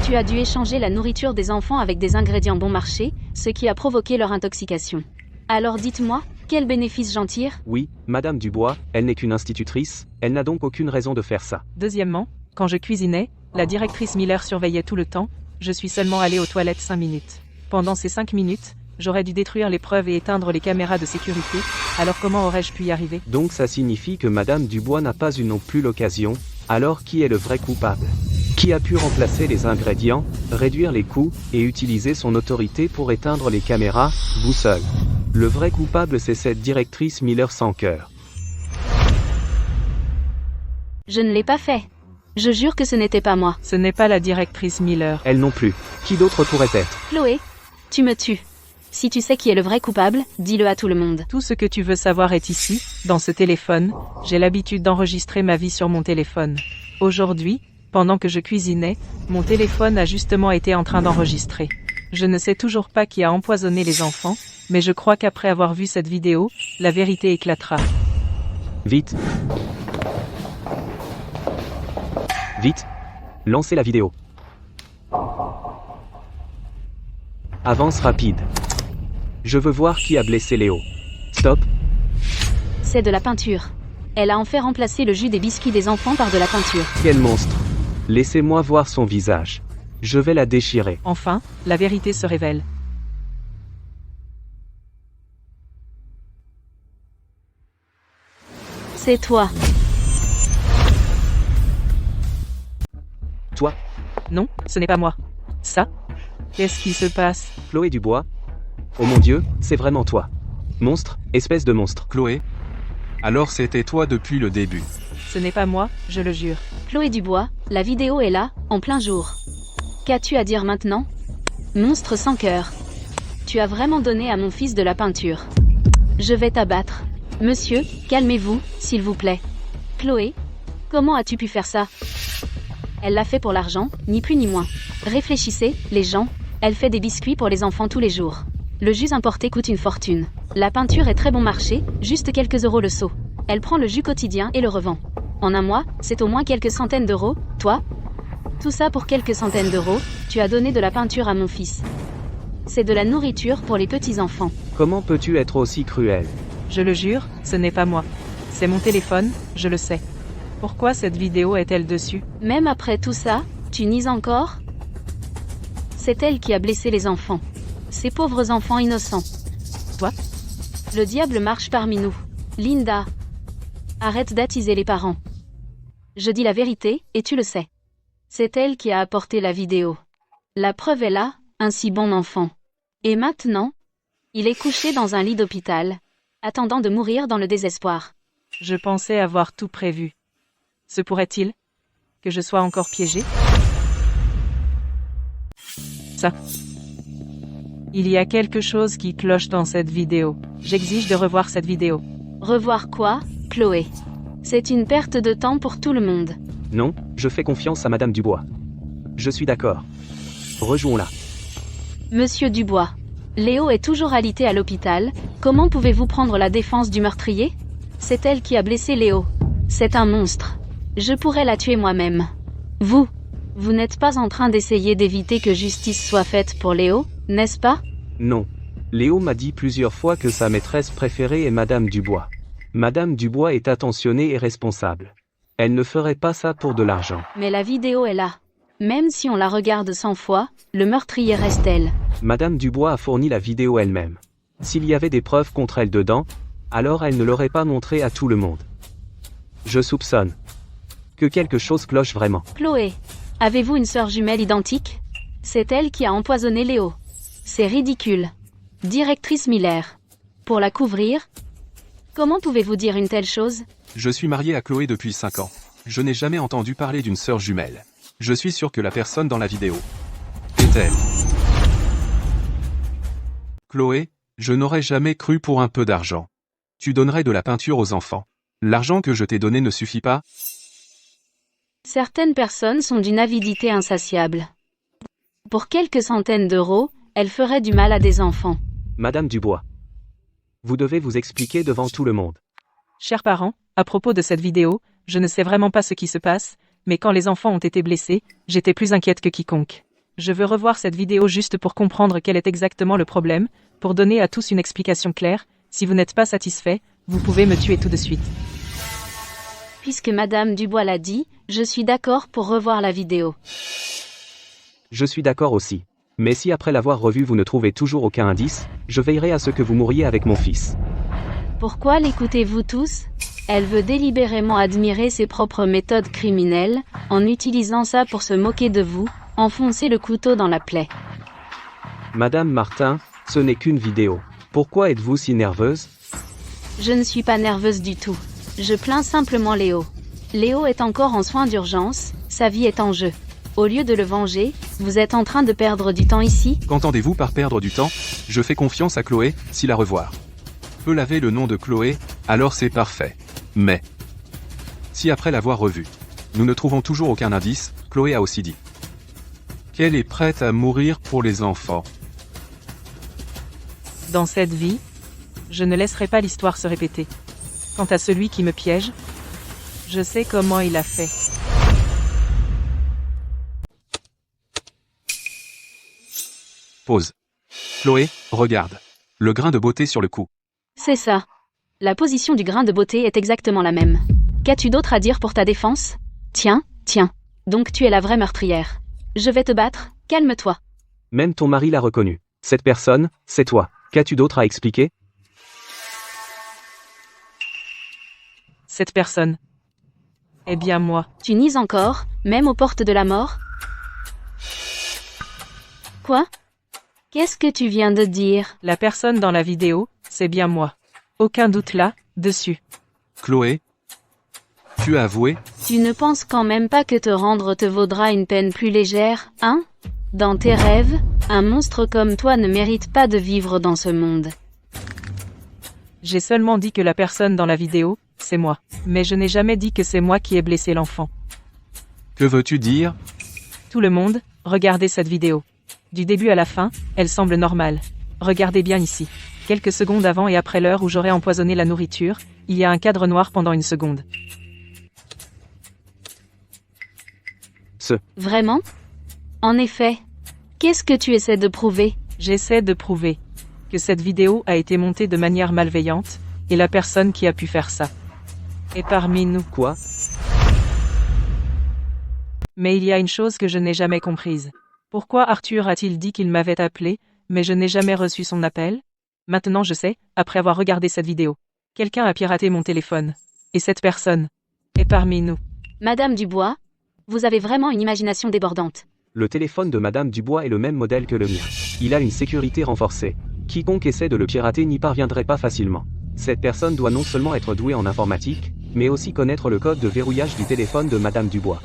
Speaker 2: Tu as dû échanger la nourriture des enfants avec des ingrédients bon marché, ce qui a provoqué leur intoxication. Alors dites-moi, quel bénéfice j'en tire?
Speaker 1: Oui, Madame Dubois, elle n'est qu'une institutrice, elle n'a donc aucune raison de faire ça.
Speaker 3: Deuxièmement, quand je cuisinais, la directrice Miller surveillait tout le temps, je suis seulement allée aux toilettes 5 minutes. Pendant ces 5 minutes, j'aurais dû détruire les preuves et éteindre les caméras de sécurité, alors comment aurais-je pu y arriver?
Speaker 1: Donc ça signifie que Madame Dubois n'a pas eu non plus l'occasion, alors qui est le vrai coupable? Qui a pu remplacer les ingrédients, réduire les coûts, et utiliser son autorité pour éteindre les caméras, vous seul? Le vrai coupable c'est cette directrice Miller sans cœur.
Speaker 2: Je ne l'ai pas fait. Je jure que ce n'était pas moi.
Speaker 3: Ce n'est pas la directrice Miller.
Speaker 1: Elle non plus. Qui d'autre pourrait être?
Speaker 2: Chloé, tu me tues. Si tu sais qui est le vrai coupable, dis-le à tout le monde.
Speaker 3: Tout ce que tu veux savoir est ici, dans ce téléphone. J'ai l'habitude d'enregistrer ma vie sur mon téléphone. Aujourd'hui, pendant que je cuisinais, mon téléphone a justement été en train d'enregistrer. Je ne sais toujours pas qui a empoisonné les enfants, mais je crois qu'après avoir vu cette vidéo, la vérité éclatera.
Speaker 1: Vite. Vite. Lancez la vidéo. Avance rapide. Je veux voir qui a blessé Léo. Stop.
Speaker 2: C'est de la peinture. Elle a en fait remplacé le jus des biscuits des enfants par de la peinture.
Speaker 1: Quel monstre. Laissez-moi voir son visage. Je vais la déchirer.
Speaker 3: Enfin, la vérité se révèle.
Speaker 2: C'est toi.
Speaker 1: Toi,
Speaker 3: Non, ce n'est pas moi. Ça? Qu'est-ce qui se passe?
Speaker 1: Chloé Dubois. Oh mon Dieu, c'est vraiment toi. Monstre, espèce de monstre.
Speaker 4: Chloé? Alors c'était toi depuis le début.
Speaker 3: Ce n'est pas moi, je le jure.
Speaker 2: Chloé Dubois, la vidéo est là, en plein jour. Qu'as-tu à dire maintenant? Monstre sans cœur. Tu as vraiment donné à mon fils de la peinture. Je vais t'abattre. Monsieur, calmez-vous, s'il vous plaît. Chloé, comment as-tu pu faire ça? Elle l'a fait pour l'argent, ni plus ni moins. Réfléchissez, les gens, elle fait des biscuits pour les enfants tous les jours. Le jus importé coûte une fortune. La peinture est très bon marché, juste quelques euros le seau. Elle prend le jus quotidien et le revend. En un mois, c'est au moins quelques centaines d'euros, toi? Tout ça pour quelques centaines d'euros, tu as donné de la peinture à mon fils. C'est de la nourriture pour les petits-enfants.
Speaker 1: Comment peux-tu être aussi cruel?
Speaker 3: Je le jure, ce n'est pas moi. C'est mon téléphone, je le sais. Pourquoi cette vidéo est-elle dessus?
Speaker 2: Même après tout ça, tu nies encore? C'est elle qui a blessé les enfants. Ces pauvres enfants innocents.
Speaker 3: Toi?
Speaker 2: Le diable marche parmi nous. Linda. Arrête d'attiser les parents. Je dis la vérité, et tu le sais. C'est elle qui a apporté la vidéo. La preuve est là, un si bon enfant. Et maintenant, il est couché dans un lit d'hôpital, attendant de mourir dans le désespoir.
Speaker 3: Je pensais avoir tout prévu. Se pourrait-il que je sois encore piégé? Ça. Il y a quelque chose qui cloche dans cette vidéo. J'exige de revoir cette vidéo.
Speaker 2: Revoir quoi, Chloé? C'est une perte de temps pour tout le monde.
Speaker 1: Non, je fais confiance à Madame Dubois. Je suis d'accord. Rejouons-la.
Speaker 2: Monsieur Dubois. Léo est toujours alité à l'hôpital. Comment pouvez-vous prendre la défense du meurtrier? C'est elle qui a blessé Léo. C'est un monstre. Je pourrais la tuer moi-même. Vous n'êtes pas en train d'essayer d'éviter que justice soit faite pour Léo, n'est-ce pas?
Speaker 1: Non. Léo m'a dit plusieurs fois que sa maîtresse préférée est Madame Dubois. Madame Dubois est attentionnée et responsable. Elle ne ferait pas ça pour de l'argent.
Speaker 2: Mais la vidéo est là. Même si on la regarde 100 fois, le meurtrier reste elle.
Speaker 1: Madame Dubois a fourni la vidéo elle-même. S'il y avait des preuves contre elle dedans, alors elle ne l'aurait pas montrée à tout le monde. Je soupçonne que quelque chose cloche vraiment.
Speaker 2: Chloé, avez-vous une sœur jumelle identique? C'est elle qui a empoisonné Léo. C'est ridicule. Directrice Miller. Pour la couvrir? Comment pouvez-vous dire une telle chose?
Speaker 4: Je suis marié à Chloé depuis 5 ans. Je n'ai jamais entendu parler d'une sœur jumelle. Je suis sûr que la personne dans la vidéo est elle. Chloé, je n'aurais jamais cru pour un peu d'argent. Tu donnerais de la peinture aux enfants. L'argent que je t'ai donné ne suffit pas?
Speaker 2: Certaines personnes sont d'une avidité insatiable. Pour quelques centaines d'euros, elles feraient du mal à des enfants.
Speaker 1: Madame Dubois. Vous devez vous expliquer devant tout le monde.
Speaker 3: Chers parents, à propos de cette vidéo, je ne sais vraiment pas ce qui se passe, mais quand les enfants ont été blessés, j'étais plus inquiète que quiconque. Je veux revoir cette vidéo juste pour comprendre quel est exactement le problème, pour donner à tous une explication claire. Si vous n'êtes pas satisfait, vous pouvez me tuer tout de suite.
Speaker 2: Puisque Madame Dubois l'a dit, je suis d'accord pour revoir la vidéo.
Speaker 1: Je suis d'accord aussi. Mais si après l'avoir revue vous ne trouvez toujours aucun indice, je veillerai à ce que vous mouriez avec mon fils.
Speaker 2: Pourquoi l'écoutez-vous tous? Elle veut délibérément admirer ses propres méthodes criminelles, en utilisant ça pour se moquer de vous, enfoncer le couteau dans la plaie.
Speaker 1: Madame Martin, ce n'est qu'une vidéo. Pourquoi êtes-vous si nerveuse?
Speaker 2: Je ne suis pas nerveuse du tout. Je plains simplement Léo. Léo est encore en soins d'urgence, sa vie est en jeu. Au lieu de le venger, vous êtes en train de perdre du temps ici?
Speaker 4: Qu'entendez-vous par perdre du temps? Je fais confiance à Chloé, si la revoir peut laver le nom de Chloé, alors c'est parfait. Mais si après l'avoir revue, nous ne trouvons toujours aucun indice, Chloé a aussi dit qu'elle est prête à mourir pour les enfants.
Speaker 3: Dans cette vie, je ne laisserai pas l'histoire se répéter. Quant à celui qui me piège, je sais comment il a fait.
Speaker 4: Pause. Chloé, regarde. Le grain de beauté sur le cou.
Speaker 2: C'est ça. La position du grain de beauté est exactement la même. Qu'as-tu d'autre à dire pour ta défense? Tiens. Donc tu es la vraie meurtrière. Je vais te battre, calme-toi.
Speaker 1: Même ton mari l'a reconnu. Cette personne, c'est toi. Qu'as-tu d'autre à expliquer?
Speaker 3: Cette personne. Eh bien moi.
Speaker 2: Tu nies encore, même aux portes de la mort? Quoi? Qu'est-ce que tu viens de dire?
Speaker 3: La personne dans la vidéo, c'est bien moi. Aucun doute là, dessus.
Speaker 4: Chloé, tu as avoué?
Speaker 2: Tu ne penses quand même pas que te rendre te vaudra une peine plus légère, hein? Dans tes rêves, un monstre comme toi ne mérite pas de vivre dans ce monde.
Speaker 3: J'ai seulement dit que la personne dans la vidéo, c'est moi. Mais je n'ai jamais dit que c'est moi qui ai blessé l'enfant.
Speaker 4: Que veux-tu dire?
Speaker 3: Tout le monde, regardez cette vidéo. Du début à la fin, elle semble normale. Regardez bien ici. Quelques secondes avant et après l'heure où j'aurais empoisonné la nourriture, il y a un cadre noir pendant une seconde.
Speaker 2: Vraiment? En effet. Qu'est-ce que tu essaies de prouver?
Speaker 3: J'essaie de prouver que cette vidéo a été montée de manière malveillante, et la personne qui a pu faire ça est parmi nous.
Speaker 1: Quoi?
Speaker 3: Mais il y a une chose que je n'ai jamais comprise. Pourquoi Arthur a-t-il dit qu'il m'avait appelé, mais je n'ai jamais reçu son appel? Maintenant je sais, après avoir regardé cette vidéo. Quelqu'un a piraté mon téléphone. Et cette personne est parmi nous.
Speaker 2: Madame Dubois, vous avez vraiment une imagination débordante.
Speaker 1: Le téléphone de Madame Dubois est le même modèle que le mien. Il a une sécurité renforcée. Quiconque essaie de le pirater n'y parviendrait pas facilement. Cette personne doit non seulement être douée en informatique, mais aussi connaître le code de verrouillage du téléphone de Madame Dubois.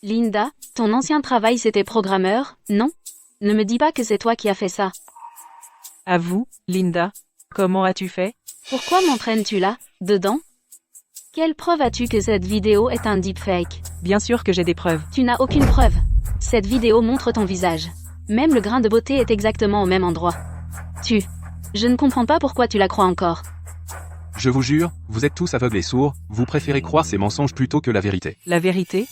Speaker 2: Linda, ton ancien travail c'était programmeur, non? Ne me dis pas que c'est toi qui as fait ça.
Speaker 3: À vous, Linda. Comment as-tu fait?
Speaker 2: Pourquoi m'entraînes-tu là, dedans? Quelle preuve as-tu que cette vidéo est un deepfake?
Speaker 3: Bien sûr que j'ai des preuves.
Speaker 2: Tu n'as aucune preuve. Cette vidéo montre ton visage. Même le grain de beauté est exactement au même endroit. Je ne comprends pas pourquoi tu la crois encore.
Speaker 4: Je vous jure, vous êtes tous aveugles et sourds, vous préférez croire ces mensonges plutôt que la vérité.
Speaker 3: La vérité?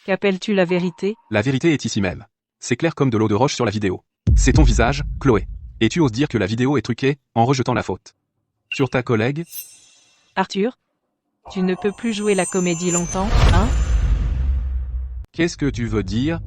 Speaker 3: Qu'appelles-tu la vérité?
Speaker 4: La vérité est ici même. C'est clair comme de l'eau de roche sur la vidéo. C'est ton visage, Chloé. Et tu oses dire que la vidéo est truquée, en rejetant la faute sur ta collègue?
Speaker 3: Arthur? Tu ne peux plus jouer la comédie longtemps, hein?
Speaker 4: Qu'est-ce que tu veux dire?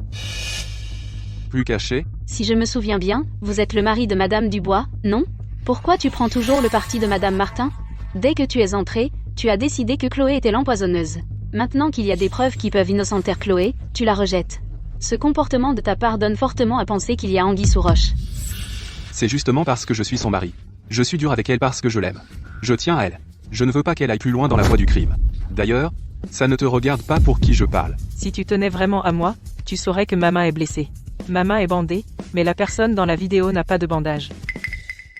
Speaker 4: Plus caché?
Speaker 2: Si je me souviens bien, vous êtes le mari de Madame Dubois, non? Pourquoi tu prends toujours le parti de Madame Martin? Dès que tu es entré, tu as décidé que Chloé était l'empoisonneuse. Maintenant qu'il y a des preuves qui peuvent innocenter Chloé, tu la rejettes. Ce comportement de ta part donne fortement à penser qu'il y a anguille sous roche.
Speaker 4: C'est justement parce que je suis son mari. Je suis dur avec elle parce que je l'aime. Je tiens à elle. Je ne veux pas qu'elle aille plus loin dans la voie du crime. D'ailleurs, ça ne te regarde pas pour qui je parle.
Speaker 3: Si tu tenais vraiment à moi, tu saurais que ma main est blessée. Ma main est bandée, mais la personne dans la vidéo n'a pas de bandage.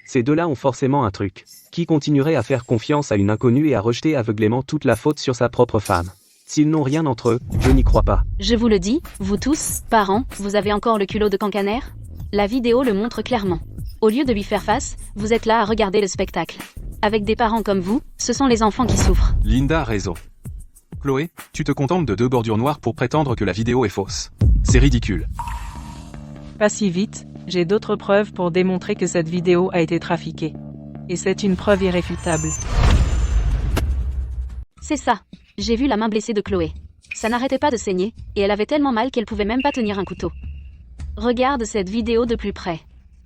Speaker 1: Ces deux-là ont forcément un truc. Qui continuerait à faire confiance à une inconnue et à rejeter aveuglément toute la faute sur sa propre femme? S'ils n'ont rien entre eux, je n'y crois pas.
Speaker 2: Je vous le dis, vous tous, parents, vous avez encore le culot de cancaner? La vidéo le montre clairement. Au lieu de lui faire face, vous êtes là à regarder le spectacle. Avec des parents comme vous, ce sont les enfants qui souffrent.
Speaker 4: Linda a raison. Chloé, tu te contentes de 2 bordures noires pour prétendre que la vidéo est fausse. C'est ridicule.
Speaker 3: Pas si vite, j'ai d'autres preuves pour démontrer que cette vidéo a été trafiquée. Et c'est une preuve irréfutable.
Speaker 2: C'est ça. J'ai vu la main blessée de Chloé. Ça n'arrêtait pas de saigner, et elle avait tellement mal qu'elle pouvait même pas tenir un couteau. Regarde cette vidéo de plus près.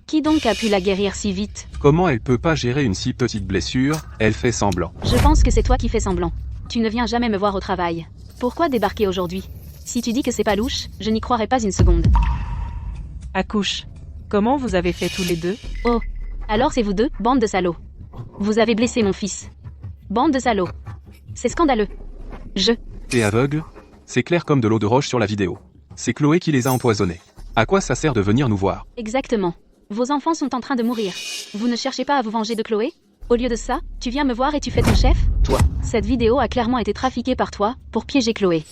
Speaker 2: Qui donc a pu la guérir si vite?
Speaker 4: Comment elle peut pas gérer une si petite blessure? Elle fait semblant.
Speaker 2: Je pense que c'est toi qui fais semblant. Tu ne viens jamais me voir au travail. Pourquoi débarquer aujourd'hui? Si tu dis que c'est pas louche, je n'y croirais pas une seconde.
Speaker 3: Accouche. Comment vous avez fait tous les deux?
Speaker 2: Oh. Alors c'est vous deux, bande de salauds. Vous avez blessé mon fils. Bande de salauds. C'est scandaleux.
Speaker 4: T'es aveugle? C'est clair comme de l'eau de roche sur la vidéo. C'est Chloé qui les a empoisonnés. À quoi ça sert de venir nous voir?
Speaker 2: Exactement. Vos enfants sont en train de mourir. Vous ne cherchez pas à vous venger de Chloé? Au lieu de ça, tu viens me voir et tu fais ton chef?
Speaker 1: Toi.
Speaker 2: Cette vidéo a clairement été trafiquée par toi, pour piéger Chloé.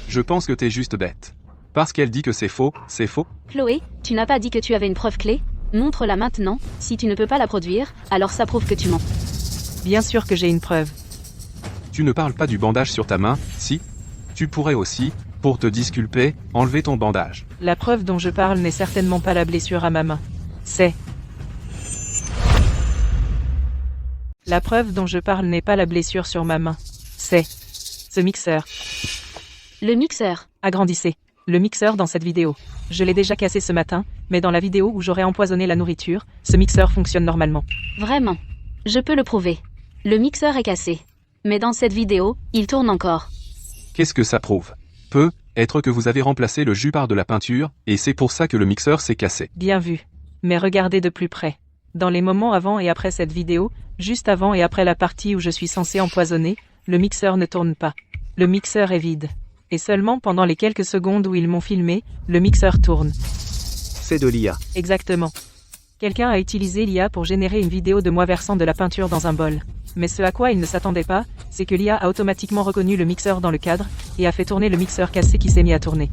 Speaker 4: Je pense que t'es juste bête. Parce qu'elle dit que c'est faux, c'est faux?
Speaker 2: Chloé, tu n'as pas dit que tu avais une preuve clé? Montre-la maintenant. Si tu ne peux pas la produire, alors ça prouve que tu mens.
Speaker 3: Bien sûr que j'ai une preuve.
Speaker 4: Tu ne parles pas du bandage sur ta main, si? Tu pourrais aussi, pour te disculper, enlever ton bandage.
Speaker 3: La preuve dont je parle n'est certainement pas la blessure à ma main. La preuve dont je parle n'est pas la blessure sur ma main. C'est ce mixeur.
Speaker 2: Le mixeur.
Speaker 3: Agrandissez. Le mixeur dans cette vidéo. Je l'ai déjà cassé ce matin, mais dans la vidéo où j'aurais empoisonné la nourriture, ce mixeur fonctionne normalement.
Speaker 2: Vraiment. Je peux le prouver. Le mixeur est cassé. Mais dans cette vidéo, il tourne encore.
Speaker 4: Qu'est-ce que ça prouve? Peut être que vous avez remplacé le jus par de la peinture, et c'est pour ça que le mixeur s'est cassé.
Speaker 3: Bien vu. Mais regardez de plus près. Dans les moments avant et après cette vidéo, juste avant et après la partie où je suis censé empoisonner, le mixeur ne tourne pas. Le mixeur est vide. Et seulement pendant les quelques secondes où ils m'ont filmé, le mixeur tourne.
Speaker 1: C'est de l'IA.
Speaker 3: Exactement. Quelqu'un a utilisé l'IA pour générer une vidéo de moi versant de la peinture dans un bol. Mais ce à quoi il ne s'attendait pas, c'est que l'IA a automatiquement reconnu le mixeur dans le cadre, et a fait tourner le mixeur cassé qui s'est mis à tourner.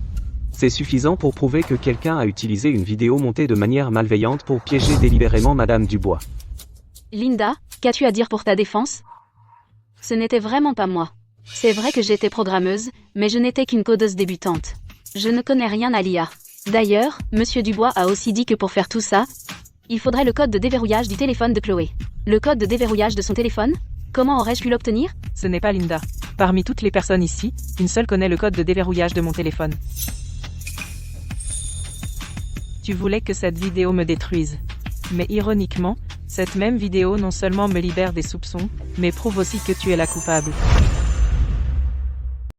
Speaker 1: C'est suffisant pour prouver que quelqu'un a utilisé une vidéo montée de manière malveillante pour piéger délibérément Madame Dubois.
Speaker 2: Linda, qu'as-tu à dire pour ta défense? Ce n'était vraiment pas moi. C'est vrai que j'étais programmeuse, mais je n'étais qu'une codeuse débutante. Je ne connais rien à l'IA. D'ailleurs, Monsieur Dubois a aussi dit que pour faire tout ça, il faudrait le code de déverrouillage du téléphone de Chloé. Le code de déverrouillage de son téléphone? Comment aurais-je pu l'obtenir?
Speaker 3: Ce n'est pas Linda. Parmi toutes les personnes ici, une seule connaît le code de déverrouillage de mon téléphone. Tu voulais que cette vidéo me détruise. Mais ironiquement, cette même vidéo non seulement me libère des soupçons, mais prouve aussi que tu es la coupable.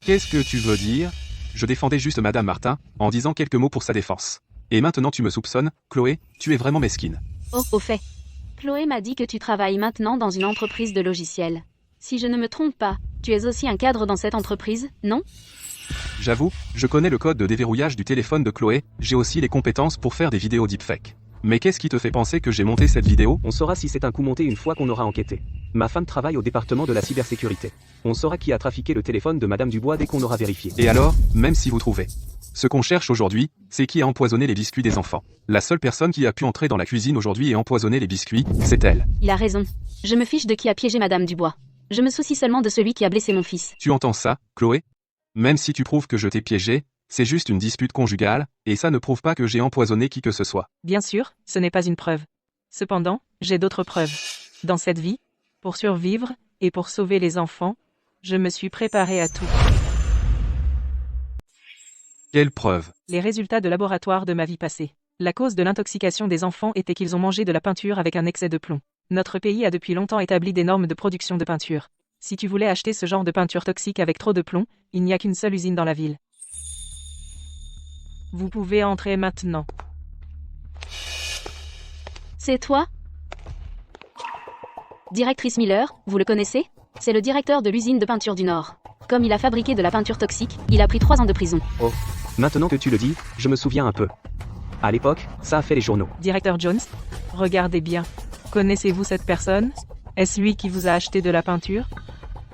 Speaker 4: Qu'est-ce que tu veux dire? Je défendais juste Madame Martin, en disant quelques mots pour sa défense. Et maintenant tu me soupçonnes, Chloé, tu es vraiment mesquine.
Speaker 2: Oh, au fait. Chloé m'a dit que tu travailles maintenant dans une entreprise de logiciels. Si je ne me trompe pas, tu es aussi un cadre dans cette entreprise, non?
Speaker 4: J'avoue, je connais le code de déverrouillage du téléphone de Chloé, j'ai aussi les compétences pour faire des vidéos deepfake. Mais qu'est-ce qui te fait penser que j'ai monté cette vidéo?
Speaker 1: On saura si c'est un coup monté une fois qu'on aura enquêté. Ma femme travaille au département de la cybersécurité. On saura qui a trafiqué le téléphone de Madame Dubois dès qu'on aura vérifié.
Speaker 4: Et alors, même si vous trouvez. Ce qu'on cherche aujourd'hui, c'est qui a empoisonné les biscuits des enfants. La seule personne qui a pu entrer dans la cuisine aujourd'hui et empoisonner les biscuits, c'est elle.
Speaker 2: Il a raison. Je me fiche de qui a piégé Madame Dubois. Je me soucie seulement de celui qui a blessé mon fils.
Speaker 4: Tu entends ça, Chloé? Même si tu prouves que je t'ai piégé, c'est juste une dispute conjugale, et ça ne prouve pas que j'ai empoisonné qui que ce soit.
Speaker 3: Bien sûr, ce n'est pas une preuve. Cependant, j'ai d'autres preuves. Dans cette vie, pour survivre, et pour sauver les enfants, je me suis préparé à tout.
Speaker 4: Quelle preuve?
Speaker 3: Les résultats de laboratoire de ma vie passée. La cause de l'intoxication des enfants était qu'ils ont mangé de la peinture avec un excès de plomb. Notre pays a depuis longtemps établi des normes de production de peinture. Si tu voulais acheter ce genre de peinture toxique avec trop de plomb, il n'y a qu'une seule usine dans la ville. Vous pouvez entrer maintenant.
Speaker 2: C'est toi? Directrice Miller, vous le connaissez? C'est le directeur de l'usine de peinture du Nord. Comme il a fabriqué de la peinture toxique, il a pris 3 ans de prison.
Speaker 1: Oh, maintenant que tu le dis, je me souviens un peu. À l'époque, ça a fait les journaux.
Speaker 3: Directeur Jones, regardez bien. Connaissez-vous cette personne? Est-ce lui qui vous a acheté de la peinture?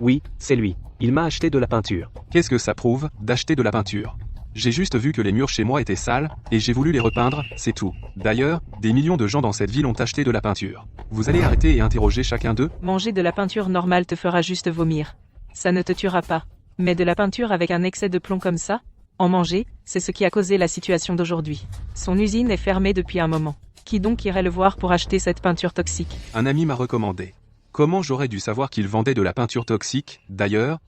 Speaker 1: Oui, c'est lui. Il m'a acheté de la peinture.
Speaker 4: Qu'est-ce que ça prouve, d'acheter de la peinture? J'ai juste vu que les murs chez moi étaient sales, et j'ai voulu les repeindre, c'est tout. D'ailleurs, des millions de gens dans cette ville ont acheté de la peinture. Vous allez arrêter et interroger chacun d'eux?
Speaker 3: Manger de la peinture normale te fera juste vomir. Ça ne te tuera pas. Mais de la peinture avec un excès de plomb comme ça? En manger, c'est ce qui a causé la situation d'aujourd'hui. Son usine est fermée depuis un moment. Qui donc irait le voir pour acheter cette peinture toxique?
Speaker 4: Un ami m'a recommandé. Comment j'aurais dû savoir qu'il vendait de la peinture toxique, d'ailleurs?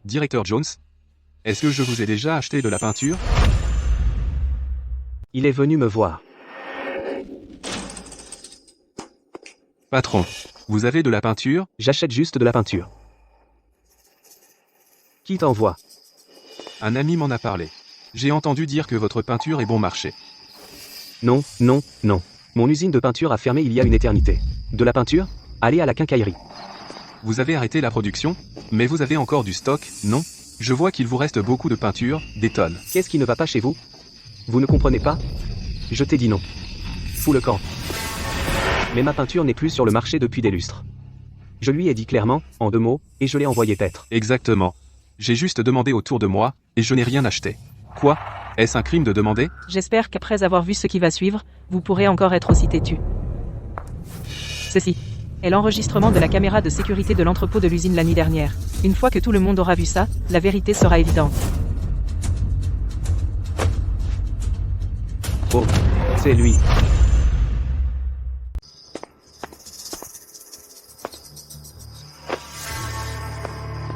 Speaker 4: Directeur Jones? Est-ce que je vous ai déjà acheté de la peinture?
Speaker 1: Il est venu me voir.
Speaker 4: Patron, vous avez de la peinture?
Speaker 1: J'achète juste de la peinture. Qui t'envoie?
Speaker 4: Un ami m'en a parlé. J'ai entendu dire que votre peinture est bon marché.
Speaker 1: Non, non, non. Mon usine de peinture a fermé il y a une éternité. De la peinture? Allez à la quincaillerie.
Speaker 4: Vous avez arrêté la production? Mais vous avez encore du stock, non? Je vois qu'il vous reste beaucoup de peinture, des tonnes.
Speaker 1: Qu'est-ce qui ne va pas chez vous? Vous ne comprenez pas? Je t'ai dit non. Fous le camp. Mais ma peinture n'est plus sur le marché depuis des lustres. Je lui ai dit clairement, en 2 mots, et je l'ai envoyé paître.
Speaker 4: Exactement. J'ai juste demandé autour de moi, et je n'ai rien acheté. Quoi? Est-ce un crime de demander?
Speaker 3: J'espère qu'après avoir vu ce qui va suivre, vous pourrez encore être aussi têtu. Ceci est l'enregistrement de la caméra de sécurité de l'entrepôt de l'usine la nuit dernière. Une fois que tout le monde aura vu ça, la vérité sera évidente.
Speaker 1: Oh, c'est lui.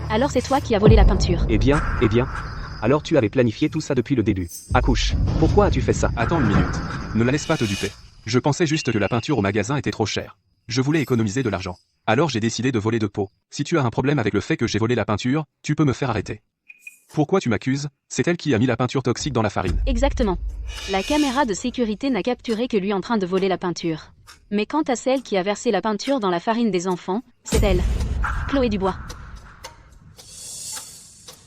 Speaker 2: Alors c'est toi qui as volé la peinture.
Speaker 1: Eh bien, alors tu avais planifié tout ça depuis le début. Accouche. Pourquoi as-tu fait ça?
Speaker 4: Attends une minute. Ne la laisse pas te duper. Je pensais juste que la peinture au magasin était trop chère. Je voulais économiser de l'argent. Alors j'ai décidé de voler de pots. Si tu as un problème avec le fait que j'ai volé la peinture, tu peux me faire arrêter. Pourquoi tu m'accuses? C'est elle qui a mis la peinture toxique dans la farine.
Speaker 2: Exactement. La caméra de sécurité n'a capturé que lui en train de voler la peinture. Mais quant à celle qui a versé la peinture dans la farine des enfants, c'est elle. Chloé Dubois.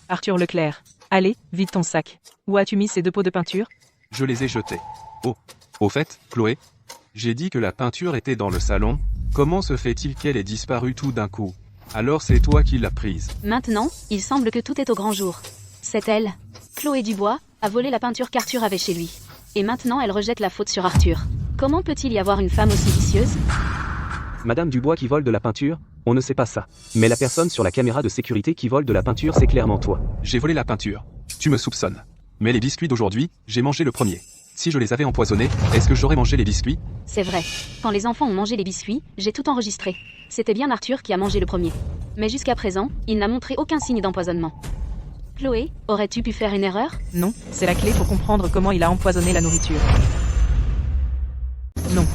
Speaker 3: Arthur Leclerc. Allez, vide ton sac. Où as-tu mis ces 2 pots de peinture?
Speaker 4: Je les ai jetés. Oh. Au fait, Chloé, j'ai dit que la peinture était dans le salon. Comment se fait-il qu'elle ait disparu tout d'un coup? Alors c'est toi qui l'as prise.
Speaker 2: Maintenant, il semble que tout est au grand jour. C'est elle. Chloé Dubois a volé la peinture qu'Arthur avait chez lui. Et maintenant elle rejette la faute sur Arthur. Comment peut-il y avoir une femme aussi vicieuse?
Speaker 1: Madame Dubois qui vole de la peinture? On ne sait pas ça. Mais la personne sur la caméra de sécurité qui vole de la peinture, c'est clairement toi.
Speaker 4: J'ai volé la peinture. Tu me soupçonnes. Mais les biscuits d'aujourd'hui, j'ai mangé le premier. Si je les avais empoisonnés, est-ce que j'aurais mangé les biscuits?
Speaker 2: C'est vrai. Quand les enfants ont mangé les biscuits, j'ai tout enregistré. C'était bien Arthur qui a mangé le premier. Mais jusqu'à présent, il n'a montré aucun signe d'empoisonnement. Chloé, aurais-tu pu faire une erreur?
Speaker 3: Non, c'est la clé pour comprendre comment il a empoisonné la nourriture. Non,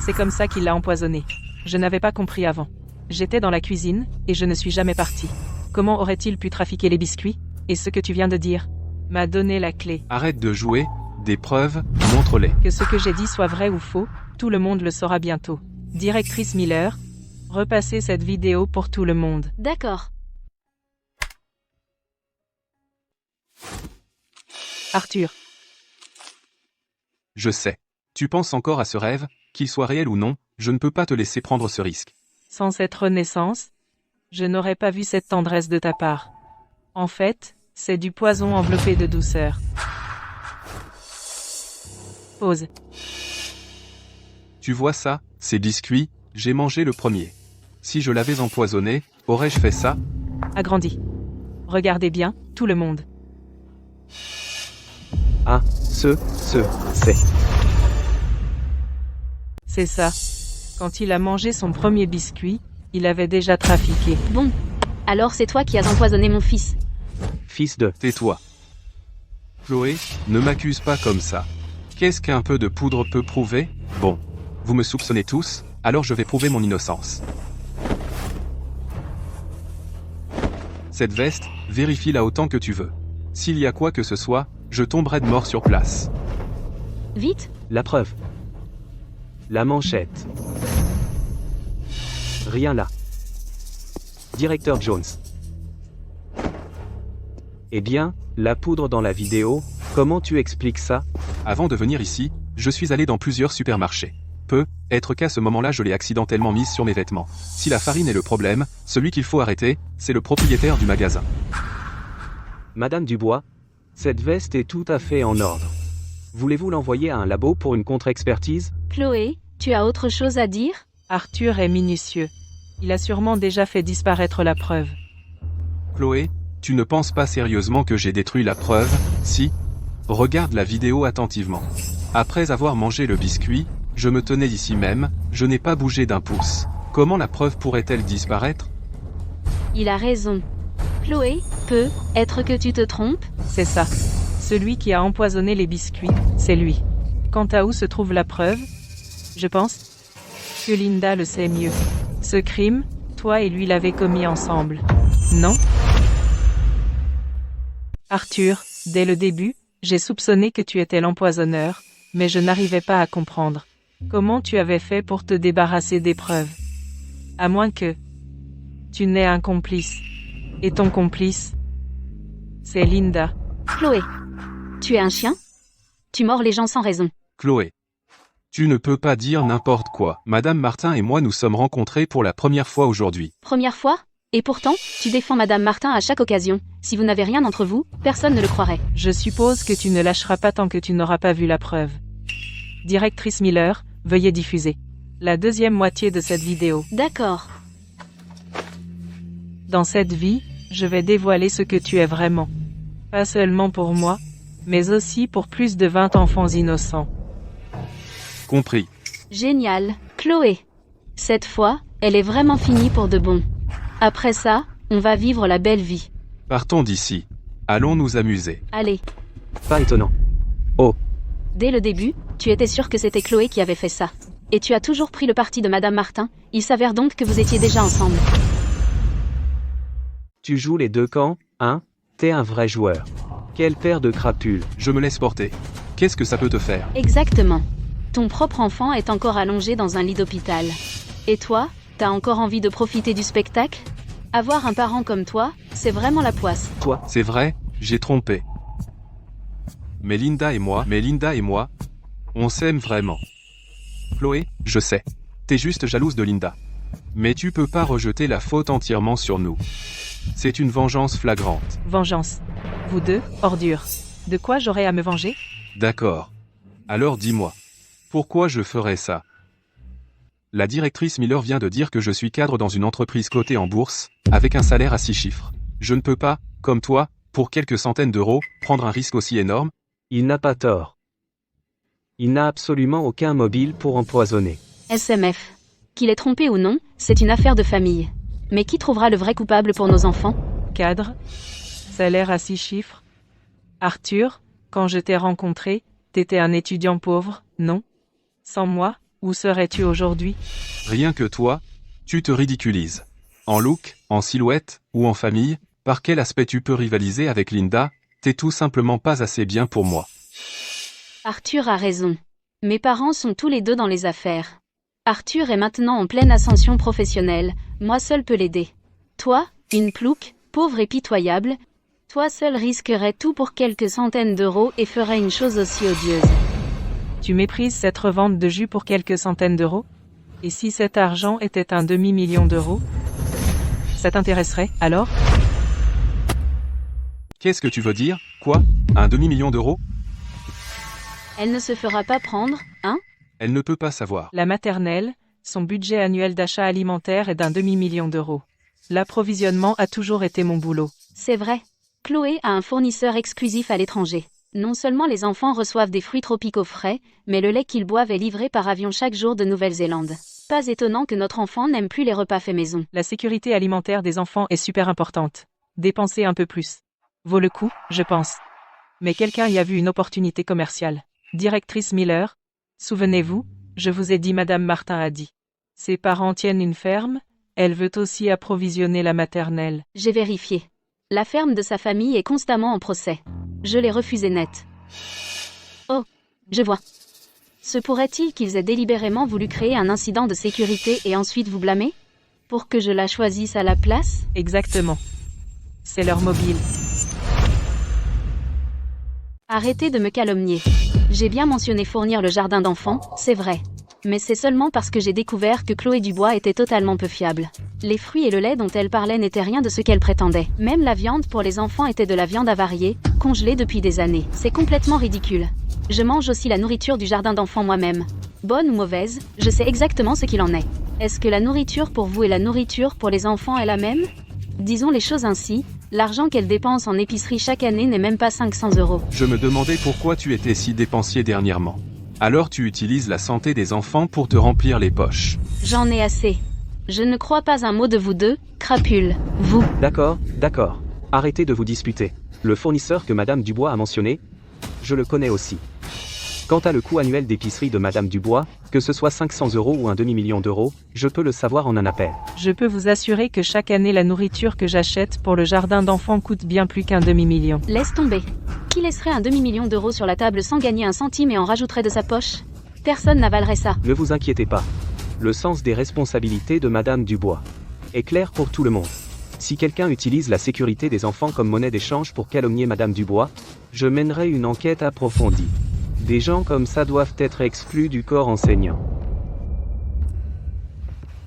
Speaker 3: c'est comme ça qu'il l'a empoisonné. Je n'avais pas compris avant. J'étais dans la cuisine, et je ne suis jamais parti. Comment aurait-il pu trafiquer les biscuits? Et ce que tu viens de dire m'a donné la clé.
Speaker 4: Arrête de jouer, des preuves, montre-les.
Speaker 3: Que ce que j'ai dit soit vrai ou faux, tout le monde le saura bientôt. Directrice Miller, repassez cette vidéo pour tout le monde.
Speaker 2: D'accord.
Speaker 3: Arthur.
Speaker 4: Je sais. Tu penses encore à ce rêve, qu'il soit réel ou non, je ne peux pas te laisser prendre ce risque.
Speaker 3: Sans cette renaissance, je n'aurais pas vu cette tendresse de ta part. En fait, c'est du poison enveloppé de douceur. Pause.
Speaker 4: Tu vois ça, ces biscuits, j'ai mangé le premier. Si je l'avais empoisonné, aurais-je fait ça?
Speaker 3: Agrandi. Regardez bien, tout le monde.
Speaker 1: Ah, c'est.
Speaker 3: C'est ça. Quand il a mangé son premier biscuit, il avait déjà trafiqué.
Speaker 2: Bon. Alors c'est toi qui as empoisonné mon fils.
Speaker 1: Fils de.
Speaker 4: Tais-toi. Chloé, ne m'accuse pas comme ça. Qu'est-ce qu'un peu de poudre peut prouver? Bon. Vous me soupçonnez tous, alors je vais prouver mon innocence. Cette veste, vérifie-la autant que tu veux. S'il y a quoi que ce soit, je tomberai de mort sur place.
Speaker 2: Vite.
Speaker 1: La preuve. La manchette. Rien là. Directeur Jones. Eh bien, la poudre dans la vidéo, comment tu expliques ça?
Speaker 4: Avant de venir ici, je suis allé dans plusieurs supermarchés. Être qu'à ce moment-là je l'ai accidentellement mise sur mes vêtements. Si la farine est le problème, celui qu'il faut arrêter, c'est le propriétaire du magasin.
Speaker 1: Madame Dubois, cette veste est tout à fait en ordre. Voulez-vous l'envoyer à un labo pour une contre-expertise?
Speaker 2: Chloé, tu as autre chose à dire?
Speaker 3: Arthur est minutieux. Il a sûrement déjà fait disparaître la preuve.
Speaker 4: Chloé, tu ne penses pas sérieusement que j'ai détruit la preuve? Si? Regarde la vidéo attentivement. Après avoir mangé le biscuit, je me tenais ici même, je n'ai pas bougé d'un pouce. Comment la preuve pourrait-elle disparaître?
Speaker 2: Il a raison. Chloé, peut être que tu te trompes?
Speaker 3: C'est ça. Celui qui a empoisonné les biscuits, c'est lui. Quant à où se trouve la preuve, je pense que Linda le sait mieux. Ce crime, toi et lui l'avez commis ensemble. Non? Arthur, dès le début, j'ai soupçonné que tu étais l'empoisonneur, mais je n'arrivais pas à comprendre. Comment tu avais fait pour te débarrasser des preuves? À moins que tu n'aies un complice. Et ton complice, c'est Linda.
Speaker 2: Chloé, tu es un chien? Tu mords les gens sans raison.
Speaker 4: Chloé. Tu ne peux pas dire n'importe quoi. Madame Martin et moi nous sommes rencontrés pour la première fois aujourd'hui.
Speaker 2: Première fois? Et pourtant, tu défends Madame Martin à chaque occasion. Si vous n'avez rien entre vous, personne ne le croirait.
Speaker 3: Je suppose que tu ne lâcheras pas tant que tu n'auras pas vu la preuve. Directrice Miller, veuillez diffuser la deuxième moitié de cette vidéo.
Speaker 2: D'accord.
Speaker 3: Dans cette vie, je vais dévoiler ce que tu es vraiment. Pas seulement pour moi, mais aussi pour plus de 20 enfants innocents.
Speaker 4: Compris.
Speaker 2: Génial. Chloé. Cette fois, elle est vraiment finie pour de bon. Après ça, on va vivre la belle vie.
Speaker 4: Partons d'ici. Allons nous amuser.
Speaker 2: Allez.
Speaker 1: Pas étonnant. Oh,
Speaker 2: Dès le début, tu étais sûr que c'était Chloé qui avait fait ça. Et tu as toujours pris le parti de Madame Martin, il s'avère donc que vous étiez déjà ensemble.
Speaker 1: tu joues les deux camps, hein? T'es un vrai joueur. Quelle paire de crapules.
Speaker 4: Je me laisse porter. Qu'est-ce que ça peut te faire?
Speaker 2: Exactement. Ton propre enfant est encore allongé dans un lit d'hôpital. Et toi, t'as encore envie de profiter du spectacle? Avoir un parent comme toi, c'est vraiment la poisse.
Speaker 1: Toi,
Speaker 4: C'est vrai, j'ai trompé. Mais Linda et moi, on s'aime vraiment. Chloé, je sais. T'es juste jalouse de Linda. Mais tu peux pas rejeter la faute entièrement sur nous. C'est une vengeance flagrante.
Speaker 3: Vengeance. Vous deux, ordures. De quoi j'aurais à me venger?
Speaker 4: D'accord. Alors dis-moi. Pourquoi je ferais ça? La directrice Miller vient de dire que je suis cadre dans une entreprise cotée en bourse, avec un salaire à 6 chiffres. Je ne peux pas, comme toi, pour quelques centaines d'euros, prendre un risque aussi énorme.
Speaker 1: il n'a pas tort. Il n'a absolument aucun mobile pour empoisonner.
Speaker 2: SMF. Qu'il est trompé ou non, c'est une affaire de famille. Mais qui trouvera le vrai coupable pour nos enfants?
Speaker 3: Cadre. Salaire à 6 chiffres. Arthur, quand je t'ai rencontré, t'étais un étudiant pauvre, non? Sans moi, où serais-tu aujourd'hui?
Speaker 4: Rien que toi, tu te ridiculises. En look, en silhouette, ou en famille, par quel aspect tu peux rivaliser avec Linda? T'es tout simplement pas assez bien pour moi.
Speaker 2: Arthur a raison. Mes parents sont tous les deux dans les affaires. Arthur est maintenant en pleine ascension professionnelle, moi seul peux l'aider. Toi, une plouque, pauvre et pitoyable, toi seul risquerais tout pour quelques centaines d'euros et ferais une chose aussi odieuse.
Speaker 3: Tu méprises cette revente de jus pour quelques centaines d'euros? Et si cet argent était un demi-million d'euros? Ça t'intéresserait, alors?
Speaker 4: Qu'est-ce que tu veux dire? Quoi? Un demi-million d'euros?
Speaker 2: Elle ne se fera pas prendre, hein?
Speaker 4: Elle ne peut pas savoir.
Speaker 3: La maternelle, son budget annuel d'achat alimentaire est d'un demi-million d'euros. L'approvisionnement a toujours été mon boulot.
Speaker 2: C'est vrai. Chloé a un fournisseur exclusif à l'étranger. Non seulement les enfants reçoivent des fruits tropicaux frais, mais le lait qu'ils boivent est livré par avion chaque jour de Nouvelle-Zélande. Pas étonnant que notre enfant n'aime plus les repas faits maison.
Speaker 3: La sécurité alimentaire des enfants est super importante. Dépenser un peu plus vaut le coup, je pense. Mais quelqu'un y a vu une opportunité commerciale. Directrice Miller, souvenez-vous, je vous ai dit Madame Martin a dit. Ses parents tiennent une ferme, elle veut aussi approvisionner la maternelle.
Speaker 2: J'ai vérifié. La ferme de sa famille est constamment en procès. Je l'ai refusé net. Oh, je vois. Se pourrait-il qu'ils aient délibérément voulu créer un incident de sécurité et ensuite vous blâmer? Pour que je la choisisse à la place?
Speaker 3: Exactement. C'est leur mobile.
Speaker 2: Arrêtez de me calomnier. J'ai bien mentionné fournir le jardin d'enfants, c'est vrai. Mais c'est seulement parce que j'ai découvert que Chloé Dubois était totalement peu fiable. Les fruits et le lait dont elle parlait n'étaient rien de ce qu'elle prétendait. Même la viande pour les enfants était de la viande avariée, congelée depuis des années. C'est complètement ridicule. Je mange aussi la nourriture du jardin d'enfants moi-même. Bonne ou mauvaise, je sais exactement ce qu'il en est. Est-ce que la nourriture pour vous et la nourriture pour les enfants est la même? Disons les choses ainsi, l'argent qu'elle dépense en épicerie chaque année n'est même pas 500 €.
Speaker 4: Je me demandais pourquoi tu étais si dépensier dernièrement. Alors tu utilises la santé des enfants pour te remplir les poches.
Speaker 2: J'en ai assez. Je ne crois pas un mot de vous deux, crapules. Vous.
Speaker 1: D'accord, d'accord. Arrêtez de vous disputer. Le fournisseur que Madame Dubois a mentionné, je le connais aussi. Quant à le coût annuel d'épicerie de Madame Dubois, que ce soit 500 € ou un demi-million d'euros, je peux le savoir en un appel.
Speaker 3: Je peux vous assurer que chaque année la nourriture que j'achète pour le jardin d'enfants coûte bien plus qu'un demi-million.
Speaker 2: Laisse tomber. Qui laisserait un demi-million d'euros sur la table sans gagner un centime et en rajouterait de sa poche? Personne n'avalerait ça.
Speaker 1: Ne vous inquiétez pas. Le sens des responsabilités de Madame Dubois est clair pour tout le monde. Si quelqu'un utilise la sécurité des enfants comme monnaie d'échange pour calomnier Madame Dubois, je mènerai une enquête approfondie. Des gens comme ça doivent être exclus du corps enseignant.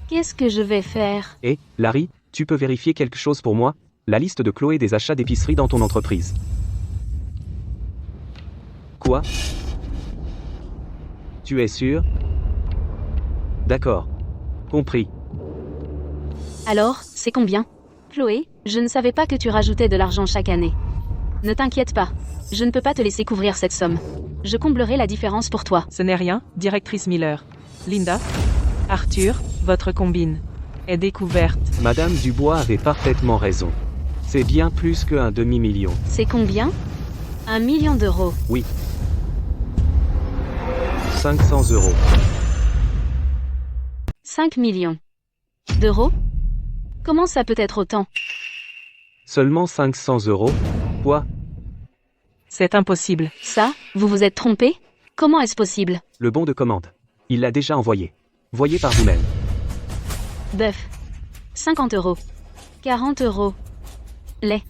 Speaker 2: Qu'est-ce que je vais faire?
Speaker 1: Et, Larry, tu peux vérifier quelque chose pour moi? La liste de Chloé des achats d'épicerie dans ton entreprise. Quoi? Tu es sûr? D'accord. Compris.
Speaker 2: Alors, c'est combien? Chloé, je ne savais pas que tu rajoutais de l'argent chaque année. Ne t'inquiète pas. Je ne peux pas te laisser couvrir cette somme. Je comblerai la différence pour toi.
Speaker 3: Ce n'est rien, directrice Miller. Linda, Arthur, votre combine est découverte.
Speaker 1: Madame Dubois avait parfaitement raison. C'est bien plus qu'un demi-million.
Speaker 2: C'est combien? 1 million d'euros.
Speaker 1: Oui. 500 €.
Speaker 2: 5 millions d'euros? Comment ça peut être autant?
Speaker 1: Seulement 500 €? Quoi?
Speaker 3: C'est impossible.
Speaker 2: Ça, vous vous êtes trompé? Comment est-ce possible?
Speaker 1: Le bon de commande. Il l'a déjà envoyé. Voyez par vous-même.
Speaker 2: Bœuf. 50 €. 40 €. Lait.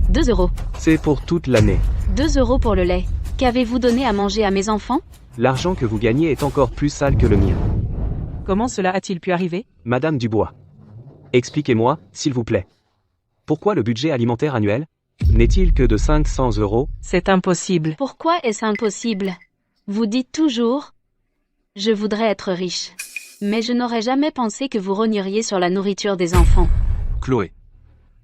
Speaker 2: 2 €.
Speaker 1: C'est pour toute l'année.
Speaker 2: 2 € pour le lait. Qu'avez-vous donné à manger à mes enfants?
Speaker 1: L'argent que vous gagnez est encore plus sale que le mien.
Speaker 3: Comment cela a-t-il pu arriver?
Speaker 1: Madame Dubois. Expliquez-moi, s'il vous plaît. Pourquoi le budget alimentaire annuel n'est-il que de 500 €?
Speaker 3: C'est impossible.
Speaker 2: Pourquoi est-ce impossible? Vous dites toujours « Je voudrais être riche ». Mais je n'aurais jamais pensé que vous rogneriez sur la nourriture des enfants.
Speaker 4: Chloé.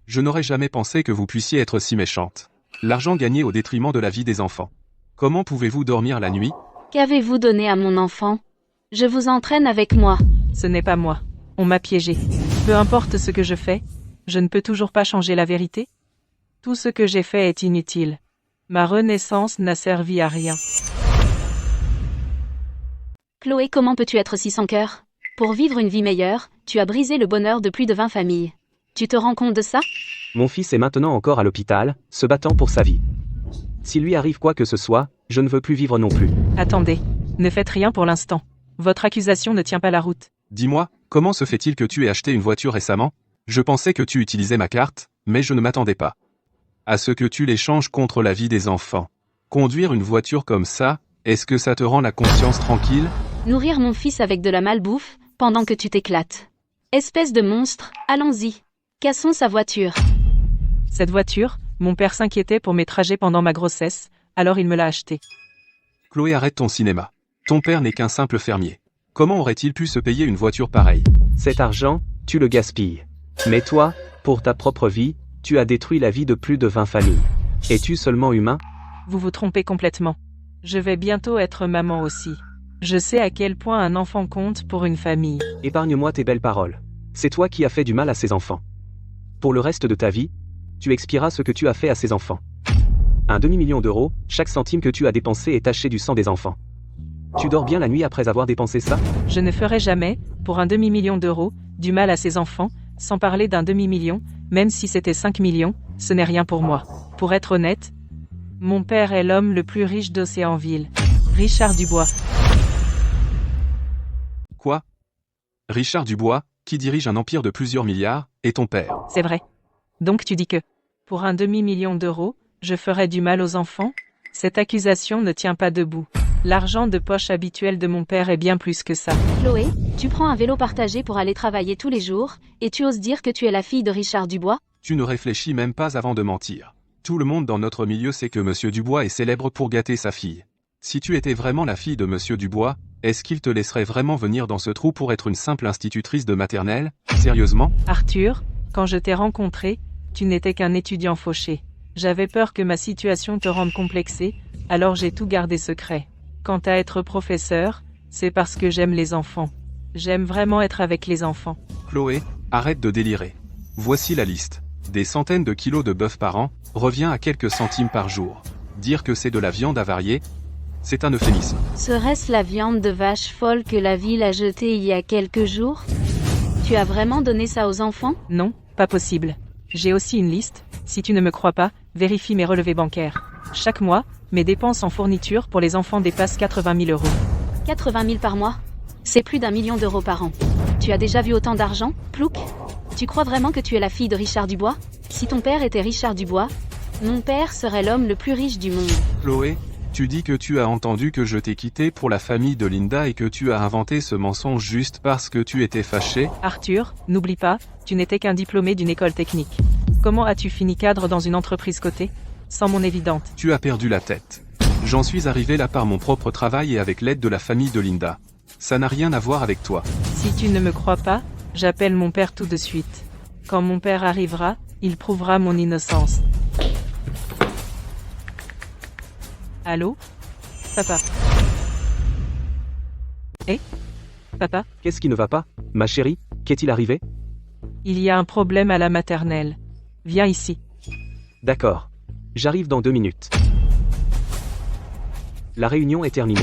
Speaker 4: Je n'aurais jamais pensé que vous puissiez être si méchante. L'argent gagné au détriment de la vie des enfants. Comment pouvez-vous dormir la nuit?
Speaker 2: Qu'avez-vous donné à mon enfant? Je vous entraîne avec moi.
Speaker 3: Ce n'est pas moi. On m'a piégé. Peu importe ce que je fais, je ne peux toujours pas changer la vérité. Tout ce que j'ai fait est inutile. Ma renaissance n'a servi à rien.
Speaker 2: Chloé, comment peux-tu être si sans cœur? Pour vivre une vie meilleure, tu as brisé le bonheur de plus de 20 familles. Tu te rends compte de ça?
Speaker 1: Mon fils est maintenant encore à l'hôpital, se battant pour sa vie. S'il lui arrive quoi que ce soit, je ne veux plus vivre non plus.
Speaker 3: Attendez. Ne faites rien pour l'instant. Votre accusation ne tient pas la route.
Speaker 4: Dis-moi, comment se fait-il que tu aies acheté une voiture récemment? Je pensais que tu utilisais ma carte, mais je ne m'attendais pas à ce que tu l'échanges contre la vie des enfants. Conduire une voiture comme ça Est-ce que ça te rend la conscience tranquille?
Speaker 2: Nourrir mon fils avec de la malbouffe, pendant que tu t'éclates. Espèce de monstre, allons-y. Cassons sa voiture.
Speaker 3: Cette voiture, mon père s'inquiétait pour mes trajets pendant ma grossesse, alors il me l'a achetée.
Speaker 4: Chloé, arrête ton cinéma. Ton père n'est qu'un simple fermier. Comment aurait-il pu se payer une voiture pareille?
Speaker 1: Cet argent, tu le gaspilles. Mais toi, pour ta propre vie, tu as détruit la vie de plus de 20 familles. Es-tu seulement humain?
Speaker 3: Vous vous trompez complètement. Je vais bientôt être maman aussi. Je sais à quel point un enfant compte pour une famille.
Speaker 1: Épargne-moi tes belles paroles. C'est toi qui as fait du mal à ces enfants. Pour le reste de ta vie, tu expieras ce que tu as fait à ces enfants. Un demi-million d'euros, chaque centime que tu as dépensé est taché du sang des enfants. Tu dors bien la nuit après avoir dépensé ça?
Speaker 3: Je ne ferai jamais, pour un demi-million d'euros, du mal à ces enfants, sans parler d'un demi-million, même si c'était 5 millions, ce n'est rien pour moi. Pour être honnête, mon père est l'homme le plus riche d'Océanville. Richard Dubois.
Speaker 4: Quoi? Richard Dubois, qui dirige un empire de plusieurs milliards, est ton père.
Speaker 3: C'est vrai. Donc tu dis que, pour un demi-million d'euros, je ferais du mal aux enfants? Cette accusation ne tient pas debout. L'argent de poche habituel de mon père est bien plus que ça.
Speaker 2: Chloé, tu prends un vélo partagé pour aller travailler tous les jours, et tu oses dire que tu es la fille de Richard Dubois?
Speaker 4: Tu ne réfléchis même pas avant de mentir. Tout le monde dans notre milieu sait que Monsieur Dubois est célèbre pour gâter sa fille. Si tu étais vraiment la fille de Monsieur Dubois, est-ce qu'il te laisserait vraiment venir dans ce trou pour être une simple institutrice de maternelle? Sérieusement?
Speaker 3: Arthur, quand je t'ai rencontré, tu n'étais qu'un étudiant fauché. J'avais peur que ma situation te rende complexé, alors j'ai tout gardé secret. Quant à être professeur, c'est parce que j'aime les enfants. J'aime vraiment être avec les enfants.
Speaker 4: Chloé, arrête de délirer. Voici la liste. Des centaines de kilos de bœuf par an, revient à quelques centimes par jour. Dire que c'est de la viande avariée, c'est un euphémisme.
Speaker 2: Serait-ce la viande de vache folle que la ville a jetée il y a quelques jours? Tu as vraiment donné ça aux enfants?
Speaker 3: Non, pas possible. J'ai aussi une liste, si tu ne me crois pas, vérifie mes relevés bancaires. Chaque mois, mes dépenses en fourniture pour les enfants dépassent 80 000 euros.
Speaker 2: 80 000 par mois? C'est plus d'1 million d'euros par an. Tu as déjà vu autant d'argent, Plouc? Tu crois vraiment que tu es la fille de Richard Dubois? Si ton père était Richard Dubois, mon père serait l'homme le plus riche du monde.
Speaker 4: Chloé, tu dis que tu as entendu que je t'ai quitté pour la famille de Linda et que tu as inventé ce mensonge juste parce que tu étais fâché?
Speaker 3: Arthur, n'oublie pas, tu n'étais qu'un diplômé d'une école technique. Comment as-tu fini cadre dans une entreprise cotée? Sans mon évidente.
Speaker 4: Tu as perdu la tête. J'en suis arrivé là par mon propre travail et avec l'aide de la famille de Linda. Ça n'a rien à voir avec toi.
Speaker 3: Si tu ne me crois pas, j'appelle mon père tout de suite. Quand mon père arrivera, il prouvera mon innocence. Allô? Papa? Papa?
Speaker 1: Qu'est-ce qui ne va pas? Ma chérie, qu'est-il arrivé?
Speaker 3: Il y a un problème à la maternelle. Viens ici.
Speaker 1: D'accord. J'arrive dans 2 minutes. La réunion est terminée.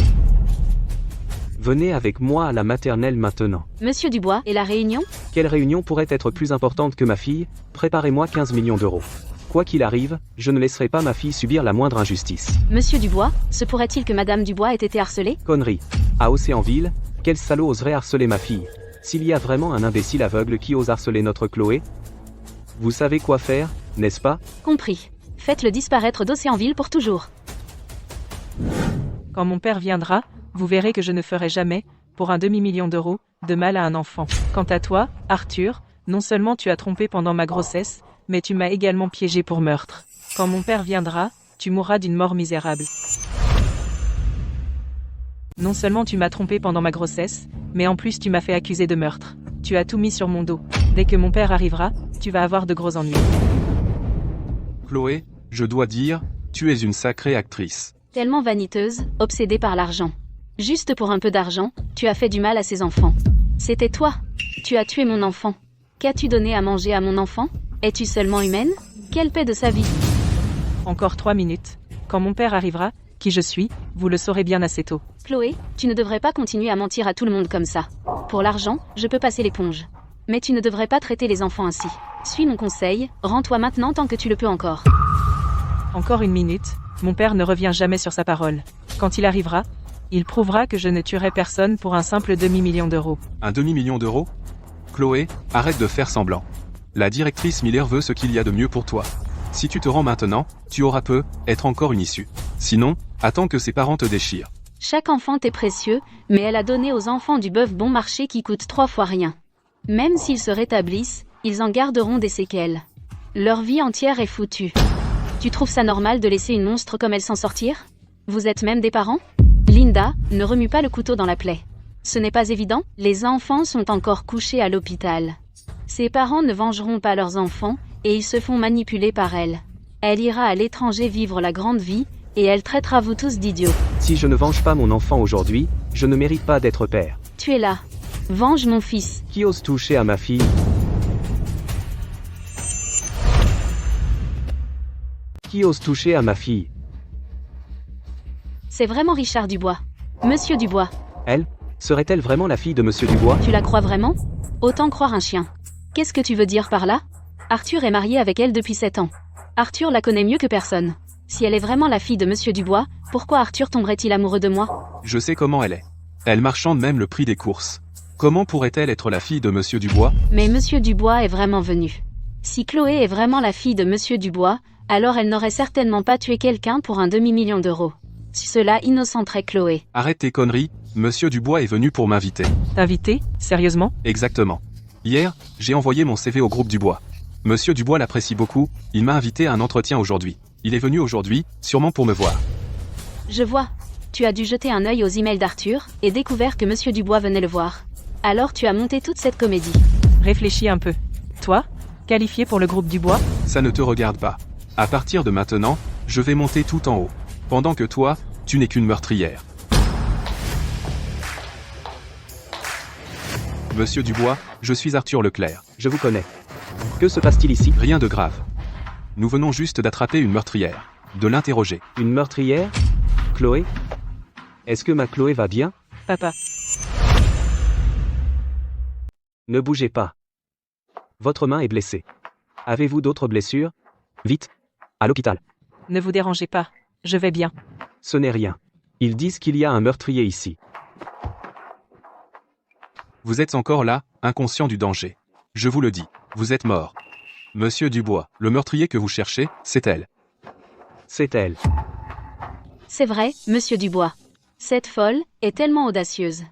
Speaker 1: Venez avec moi à la maternelle maintenant.
Speaker 2: Monsieur Dubois, et la réunion?
Speaker 1: Quelle réunion pourrait être plus importante que ma fille? Préparez-moi 15 millions d'euros. Quoi qu'il arrive, je ne laisserai pas ma fille subir la moindre injustice.
Speaker 2: Monsieur Dubois, se pourrait-il que Madame Dubois ait été harcelée?
Speaker 1: Connerie. À Océanville, quel salaud oserait harceler ma fille? S'il y a vraiment un imbécile aveugle qui ose harceler notre Chloé? Vous savez quoi faire, n'est-ce pas?
Speaker 2: Compris. Faites-le disparaître d'Océanville pour toujours.
Speaker 3: Quand mon père viendra, vous verrez que je ne ferai jamais, pour un demi-million d'euros, de mal à un enfant. Quant à toi, Arthur, non seulement tu as trompé pendant ma grossesse, mais tu m'as également piégé pour meurtre. Quand mon père viendra, tu mourras d'une mort misérable. Non seulement tu m'as trompé pendant ma grossesse, mais en plus tu m'as fait accuser de meurtre. Tu as tout mis sur mon dos. Dès que mon père arrivera, tu vas avoir de gros ennuis.
Speaker 4: Chloé, je dois dire, tu es une sacrée actrice.
Speaker 2: Tellement vaniteuse, obsédée par l'argent. Juste pour un peu d'argent, tu as fait du mal à ces enfants. C'était toi. Tu as tué mon enfant. Qu'as-tu donné à manger à mon enfant? Es-tu seulement humaine? Quelle paix de sa vie?
Speaker 3: Encore 3 minutes. Quand mon père arrivera, qui je suis, vous le saurez bien assez tôt.
Speaker 2: Chloé, tu ne devrais pas continuer à mentir à tout le monde comme ça. Pour l'argent, je peux passer l'éponge. Mais tu ne devrais pas traiter les enfants ainsi. Suis mon conseil, rends-toi maintenant tant que tu le peux encore.
Speaker 3: Encore 1 minute, mon père ne revient jamais sur sa parole. Quand il arrivera, il prouvera que je ne tuerai personne pour un simple demi-million d'euros.
Speaker 4: Un demi-million d'euros? Chloé, arrête de faire semblant. La directrice Miller veut ce qu'il y a de mieux pour toi. Si tu te rends maintenant, tu auras peut-être encore une issue. Sinon, attends que ses parents te déchirent.
Speaker 2: Chaque enfant est précieux, mais elle a donné aux enfants du bœuf bon marché qui coûte 3 fois rien. Même s'ils se rétablissent, ils en garderont des séquelles. Leur vie entière est foutue. Tu trouves ça normal de laisser une monstre comme elle s'en sortir? Vous êtes même des parents? Linda, ne remue pas le couteau dans la plaie. Ce n'est pas évident, les enfants sont encore couchés à l'hôpital. Ses parents ne vengeront pas leurs enfants, et ils se font manipuler par elle. Elle ira à l'étranger vivre la grande vie, et elle traitera vous tous d'idiots.
Speaker 1: Si je ne venge pas mon enfant aujourd'hui, je ne mérite pas d'être père.
Speaker 2: Tu es là. Venge mon fils.
Speaker 1: Qui ose toucher à ma fille? Qui ose toucher à ma fille?
Speaker 2: C'est vraiment Richard Dubois. Monsieur Dubois.
Speaker 1: Elle? Serait-elle vraiment la fille de Monsieur Dubois?
Speaker 2: Tu la crois vraiment? Autant croire un chien. Qu'est-ce que tu veux dire par là? Arthur est marié avec elle depuis 7 ans. Arthur la connaît mieux que personne. Si elle est vraiment la fille de Monsieur Dubois, pourquoi Arthur tomberait-il amoureux de moi?
Speaker 4: Je sais comment elle est. Elle marchande même le prix des courses. Comment pourrait-elle être la fille de Monsieur Dubois?
Speaker 2: Mais Monsieur Dubois est vraiment venu. Si Chloé est vraiment la fille de Monsieur Dubois, alors elle n'aurait certainement pas tué quelqu'un pour un demi-million d'euros. Cela innocenterait Chloé.
Speaker 4: Arrête tes conneries, Monsieur Dubois est venu pour m'inviter.
Speaker 3: T'inviter? Sérieusement?
Speaker 4: Exactement. Hier, j'ai envoyé mon CV au groupe Dubois. Monsieur Dubois l'apprécie beaucoup, il m'a invité à un entretien aujourd'hui. Il est venu aujourd'hui, sûrement pour me voir.
Speaker 2: Je vois. Tu as dû jeter un œil aux emails d'Arthur, et découvert que Monsieur Dubois venait le voir. Alors tu as monté toute cette comédie.
Speaker 3: Réfléchis un peu. Toi? Qualifié pour le groupe Dubois?
Speaker 4: Ça ne te regarde pas. À partir de maintenant, je vais monter tout en haut. Pendant que toi, tu n'es qu'une meurtrière. Monsieur Dubois, je suis Arthur Leclerc.
Speaker 1: Je vous connais. Que se passe-t-il ici?
Speaker 4: Rien de grave. Nous venons juste d'attraper une meurtrière. De l'interroger.
Speaker 1: Une meurtrière? Chloé? Est-ce que ma Chloé va bien?
Speaker 3: Papa.
Speaker 1: Ne bougez pas. Votre main est blessée. Avez-vous d'autres blessures? Vite. À l'hôpital.
Speaker 3: Ne vous dérangez pas. Je vais bien.
Speaker 1: Ce n'est rien. Ils disent qu'il y a un meurtrier ici.
Speaker 4: Vous êtes encore là, inconscient du danger. Je vous le dis, vous êtes mort. Monsieur Dubois, le meurtrier que vous cherchez, c'est elle.
Speaker 1: C'est elle.
Speaker 2: C'est vrai, Monsieur Dubois. Cette folle est tellement audacieuse.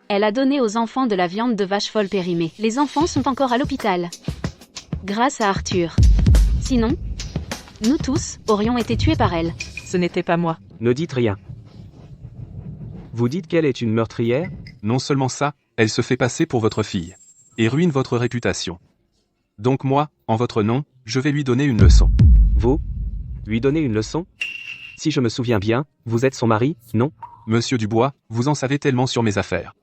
Speaker 2: Elle a donné aux enfants de la viande de vache folle périmée. Les enfants sont encore à l'hôpital. Grâce à Arthur. Sinon, nous tous aurions été tués par elle.
Speaker 3: Ce n'était pas moi.
Speaker 1: Ne dites rien. Vous dites qu'elle est une meurtrière?
Speaker 4: Non seulement ça, elle se fait passer pour votre fille. Et ruine votre réputation. Donc moi, en votre nom, je vais lui donner une leçon.
Speaker 1: Vous? Lui donner une leçon? Si je me souviens bien, vous êtes son mari, non?
Speaker 4: Monsieur Dubois, vous en savez tellement sur mes affaires.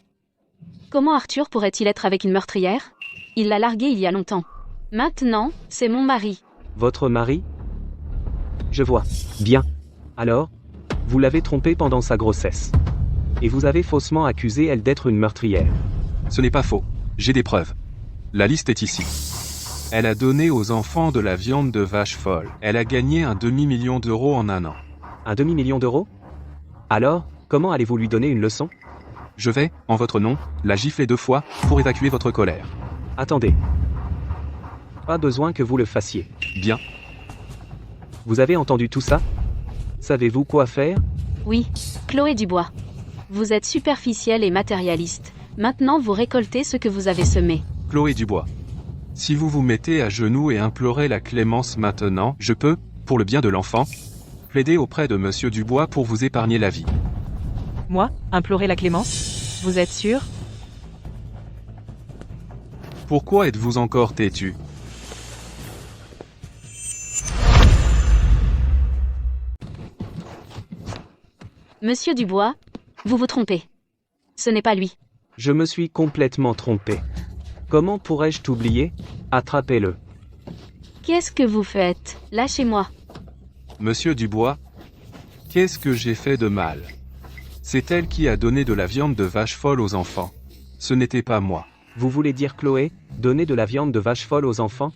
Speaker 2: Comment Arthur pourrait-il être avec une meurtrière? Il l'a larguée il y a longtemps. Maintenant, c'est mon mari.
Speaker 1: Votre mari? Je vois. Bien. Alors, vous l'avez trompée pendant sa grossesse. Et vous avez faussement accusé elle d'être une meurtrière.
Speaker 4: Ce n'est pas faux. J'ai des preuves. La liste est ici. Elle a donné aux enfants de la viande de vache folle. Elle a gagné un demi-million d'euros en un an.
Speaker 1: Un demi-million d'euros? Alors, comment allez-vous lui donner une leçon?
Speaker 4: Je vais, en votre nom, la gifler 2 fois, pour évacuer votre colère.
Speaker 1: Attendez. Pas besoin que vous le fassiez.
Speaker 4: Bien.
Speaker 1: Vous avez entendu tout ça? Savez-vous quoi faire?
Speaker 2: Oui, Chloé Dubois. Vous êtes superficielle et matérialiste. Maintenant vous récoltez ce que vous avez semé.
Speaker 4: Chloé Dubois. Si vous vous mettez à genoux et implorez la clémence maintenant, je peux, pour le bien de l'enfant, plaider auprès de Monsieur Dubois pour vous épargner la vie.
Speaker 3: Moi? Implorer la clémence? Vous êtes sûr?
Speaker 4: Pourquoi êtes-vous encore têtu?
Speaker 2: Monsieur Dubois, vous vous trompez. Ce n'est pas lui.
Speaker 1: Je me suis complètement trompé. Comment pourrais-je t'oublier? Attrapez-le.
Speaker 2: Qu'est-ce que vous faites? Lâchez-moi.
Speaker 4: Monsieur Dubois, qu'est-ce que j'ai fait de mal? C'est elle qui a donné de la viande de vache folle aux enfants. Ce n'était pas moi.
Speaker 1: Vous voulez dire Chloé, donner de la viande de vache folle aux enfants?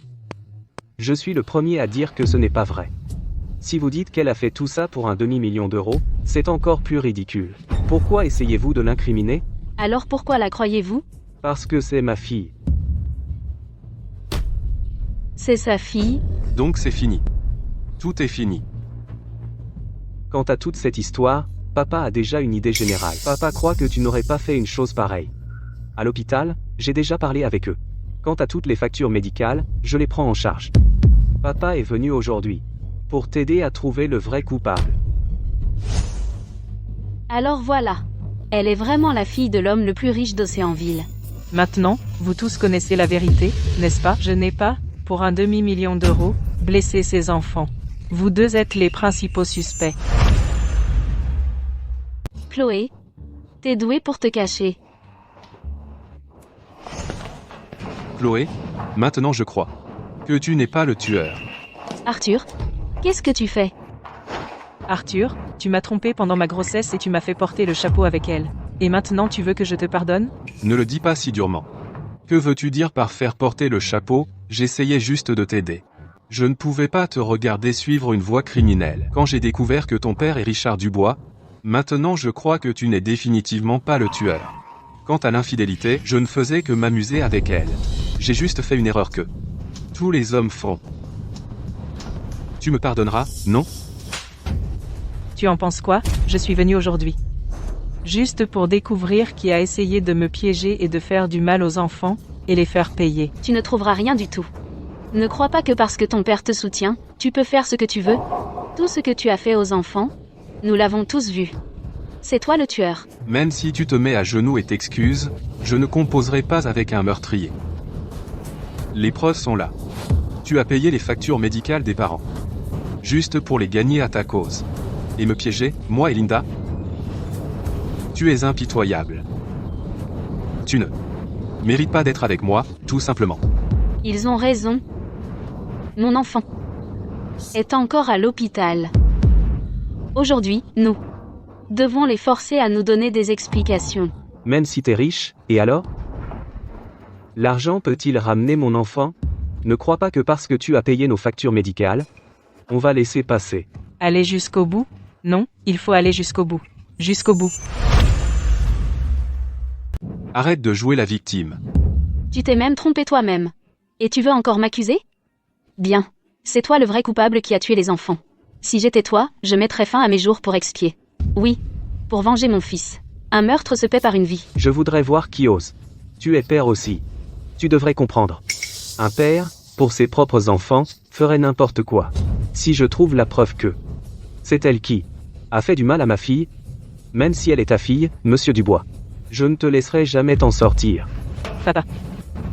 Speaker 1: Je suis le premier à dire que ce n'est pas vrai. Si vous dites qu'elle a fait tout ça pour un demi-million d'euros, c'est encore plus ridicule. Pourquoi essayez-vous de l'incriminer?
Speaker 2: Alors pourquoi la croyez-vous?
Speaker 1: Parce que c'est ma fille.
Speaker 2: C'est sa fille?
Speaker 4: Donc c'est fini. Tout est fini.
Speaker 1: Quant à toute cette histoire, Papa a déjà une idée générale. Papa croit que tu n'aurais pas fait une chose pareille. À l'hôpital, j'ai déjà parlé avec eux. Quant à toutes les factures médicales, je les prends en charge. Papa est venu aujourd'hui pour t'aider à trouver le vrai coupable.
Speaker 2: Alors voilà. Elle est vraiment la fille de l'homme le plus riche d'Océanville.
Speaker 3: Maintenant, vous tous connaissez la vérité, n'est-ce pas? Je n'ai pas, pour un demi-million d'euros, blessé ces enfants. Vous deux êtes les principaux suspects.
Speaker 2: Chloé, t'es douée pour te cacher.
Speaker 4: Chloé, maintenant je crois que tu n'es pas le tueur.
Speaker 2: Arthur, qu'est-ce que tu fais?
Speaker 3: Arthur, tu m'as trompé pendant ma grossesse et tu m'as fait porter le chapeau avec elle. Et maintenant tu veux que je te pardonne?
Speaker 4: Ne le dis pas si durement. Que veux-tu dire par faire porter le chapeau? J'essayais juste de t'aider. Je ne pouvais pas te regarder suivre une voie criminelle. Quand j'ai découvert que ton père est Richard Dubois, maintenant je crois que tu n'es définitivement pas le tueur. Quant à l'infidélité, je ne faisais que m'amuser avec elle. J'ai juste fait une erreur que tous les hommes font. Tu me pardonneras, non?
Speaker 3: Tu en penses quoi? Je suis venu aujourd'hui juste pour découvrir qui a essayé de me piéger et de faire du mal aux enfants, et les faire payer.
Speaker 2: Tu ne trouveras rien du tout. Ne crois pas que parce que ton père te soutient, tu peux faire ce que tu veux. Tout ce que tu as fait aux enfants, nous l'avons tous vu. C'est toi le tueur.
Speaker 4: Même si tu te mets à genoux et t'excuses, je ne composerai pas avec un meurtrier. Les preuves sont là. Tu as payé les factures médicales des parents. Juste pour les gagner à ta cause. Et me piéger, moi et Linda? Tu es impitoyable. Tu ne mérites pas d'être avec moi, tout simplement.
Speaker 2: Ils ont raison. Mon enfant est encore à l'hôpital. Aujourd'hui, nous devons les forcer à nous donner des explications.
Speaker 1: Même si t'es riche, et alors? L'argent peut-il ramener mon enfant? Ne crois pas que parce que tu as payé nos factures médicales, on va laisser passer.
Speaker 3: Aller jusqu'au bout? Non, il faut aller jusqu'au bout. Jusqu'au bout.
Speaker 4: Arrête de jouer la victime.
Speaker 2: Tu t'es même trompé toi-même. Et tu veux encore m'accuser? Bien. C'est toi le vrai coupable qui a tué les enfants. Si j'étais toi, je mettrais fin à mes jours pour expier. Oui. Pour venger mon fils. Un meurtre se paie par une vie.
Speaker 1: Je voudrais voir qui ose. Tu es père aussi. Tu devrais comprendre. Un père, pour ses propres enfants, ferait n'importe quoi. Si je trouve la preuve que c'est elle qui a fait du mal à ma fille, même si elle est ta fille, monsieur Dubois, je ne te laisserai jamais t'en sortir.
Speaker 3: Papa.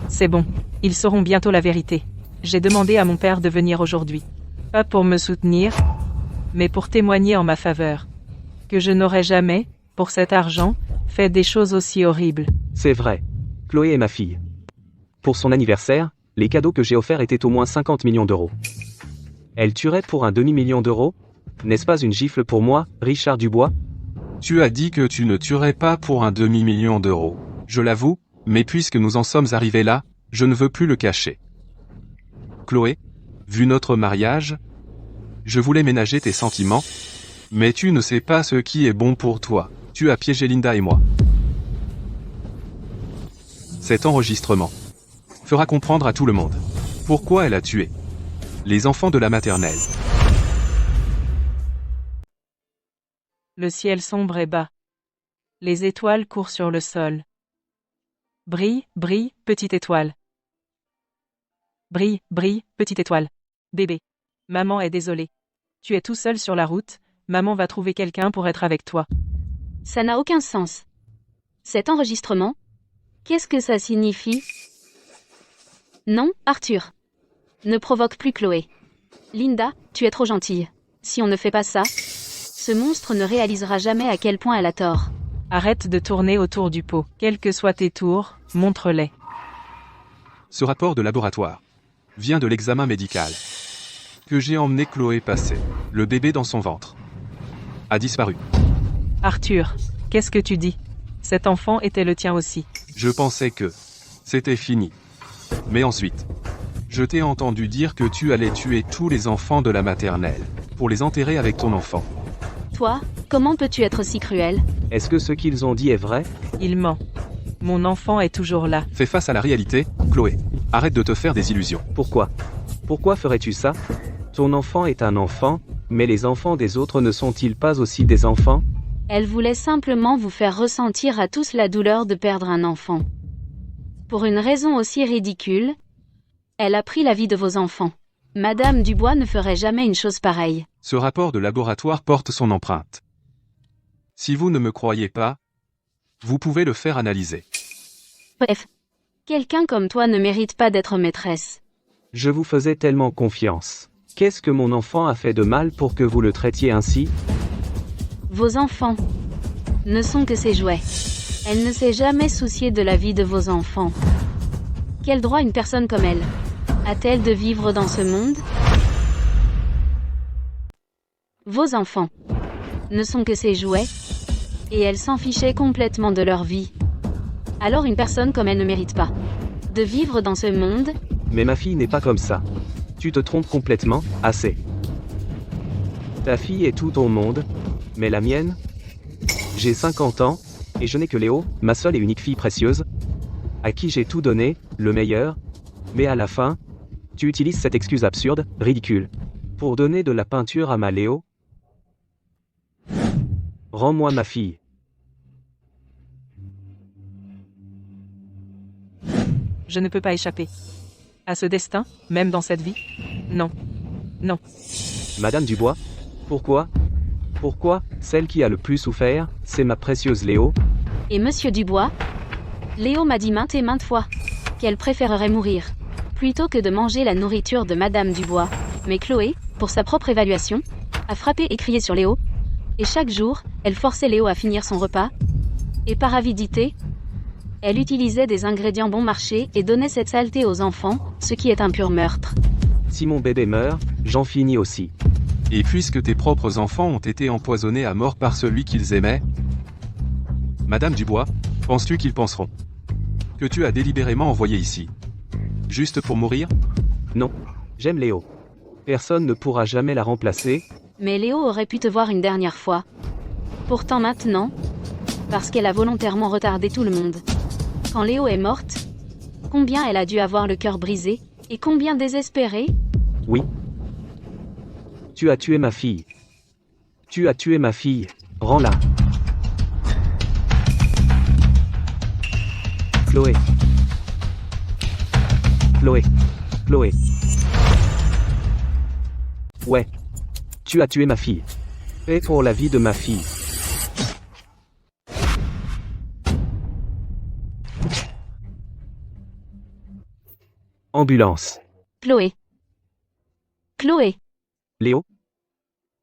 Speaker 3: C'est bon. Ils sauront bientôt la vérité. J'ai demandé à mon père de venir aujourd'hui. Pas pour me soutenir, mais pour témoigner en ma faveur. Que je n'aurais jamais, pour cet argent, fait des choses aussi horribles.
Speaker 1: C'est vrai. Chloé est ma fille. Pour son anniversaire, les cadeaux que j'ai offerts étaient au moins 50 millions d'euros. Elle tuerait pour un demi-million d'euros? N'est-ce pas une gifle pour moi, Richard Dubois?
Speaker 4: Tu as dit que tu ne tuerais pas pour un demi-million d'euros. Je l'avoue, mais puisque nous en sommes arrivés là, je ne veux plus le cacher. Chloé, vu notre mariage, je voulais ménager tes sentiments, mais tu ne sais pas ce qui est bon pour toi. Tu as piégé Linda et moi. Cet enregistrement fera comprendre à tout le monde pourquoi elle a tué les enfants de la maternelle.
Speaker 3: Le ciel sombre est bas. Les étoiles courent sur le sol. Brille, brille, petite étoile. Brille, brille, petite étoile. Bébé. Maman est désolée. Tu es tout seul sur la route, maman va trouver quelqu'un pour être avec toi.
Speaker 2: Ça n'a aucun sens. Cet enregistrement? Qu'est-ce que ça signifie? Non, Arthur. Ne provoque plus Chloé. Linda, tu es trop gentille. Si on ne fait pas ça, ce monstre ne réalisera jamais à quel point elle a tort.
Speaker 3: Arrête de tourner autour du pot. Quels que soient tes tours, montre-les.
Speaker 4: Ce rapport de laboratoire vient de l'examen médical que j'ai emmené Chloé passer. Le bébé dans son ventre a disparu.
Speaker 3: Arthur, qu'est-ce que tu dis? Cet enfant était le tien aussi.
Speaker 4: Je pensais que c'était fini. Mais ensuite, je t'ai entendu dire que tu allais tuer tous les enfants de la maternelle pour les enterrer avec ton enfant.
Speaker 2: Toi, comment peux-tu être si cruel?
Speaker 1: Est-ce que ce qu'ils ont dit est vrai?
Speaker 3: Il ment. Mon enfant est toujours là.
Speaker 4: Fais face à la réalité, Chloé. Arrête de te faire des illusions.
Speaker 1: Pourquoi? Pourquoi ferais-tu ça? Ton enfant est un enfant, mais les enfants des autres ne sont-ils pas aussi des enfants?
Speaker 2: Elle voulait simplement vous faire ressentir à tous la douleur de perdre un enfant. Pour une raison aussi ridicule, elle a pris la vie de vos enfants. Madame Dubois ne ferait jamais une chose pareille.
Speaker 4: Ce rapport de laboratoire porte son empreinte. Si vous ne me croyez pas, vous pouvez le faire analyser.
Speaker 2: Bref, quelqu'un comme toi ne mérite pas d'être maîtresse.
Speaker 1: Je vous faisais tellement confiance. Qu'est-ce que mon enfant a fait de mal pour que vous le traitiez ainsi?
Speaker 2: Vos enfants ne sont que ses jouets. Elle ne s'est jamais souciée de la vie de vos enfants. Quel droit une personne comme elle a-t-elle de vivre dans ce monde? Vos enfants ne sont que ses jouets, et elle s'en fichait complètement de leur vie. Alors une personne comme elle ne mérite pas de vivre dans ce monde.
Speaker 1: Mais ma fille n'est pas comme ça. Tu te trompes complètement, assez. Ta fille est tout au monde, mais la mienne? J'ai 50 ans, et je n'ai que Léo, ma seule et unique fille précieuse, à qui j'ai tout donné, le meilleur, mais à la fin, tu utilises cette excuse absurde, ridicule, pour donner de la peinture à ma Léo? Rends-moi ma fille.
Speaker 3: Je ne peux pas échapper à ce destin, même dans cette vie. Non. Non.
Speaker 1: Madame Dubois? Pourquoi? Pourquoi, celle qui a le plus souffert, c'est ma précieuse Léo?
Speaker 2: Et Monsieur Dubois? Léo m'a dit maintes et maintes fois qu'elle préférerait mourir plutôt que de manger la nourriture de Madame Dubois. Mais Chloé, pour sa propre évaluation, a frappé et crié sur Léo. Et chaque jour, elle forçait Léo à finir son repas. Et par avidité, elle utilisait des ingrédients bon marché et donnait cette saleté aux enfants, ce qui est un pur meurtre.
Speaker 1: Si mon bébé meurt, j'en finis aussi.
Speaker 4: Et puisque tes propres enfants ont été empoisonnés à mort par celui qu'ils aimaient, Madame Dubois, penses-tu qu'ils penseront que tu as délibérément envoyé ici juste pour mourir?
Speaker 1: Non. J'aime Léo. Personne ne pourra jamais la remplacer.
Speaker 2: Mais Léo aurait pu te voir une dernière fois. Pourtant maintenant, parce qu'elle a volontairement retardé tout le monde. Quand Léo est morte, combien elle a dû avoir le cœur brisé, et combien désespérée?
Speaker 1: Oui. Tu as tué ma fille. Tu as tué ma fille. Rends-la. Chloé. Chloé. Chloé. Ouais. Tu as tué ma fille. Paix pour la vie de ma fille. Ambulance.
Speaker 2: Chloé. Chloé.
Speaker 1: Léo?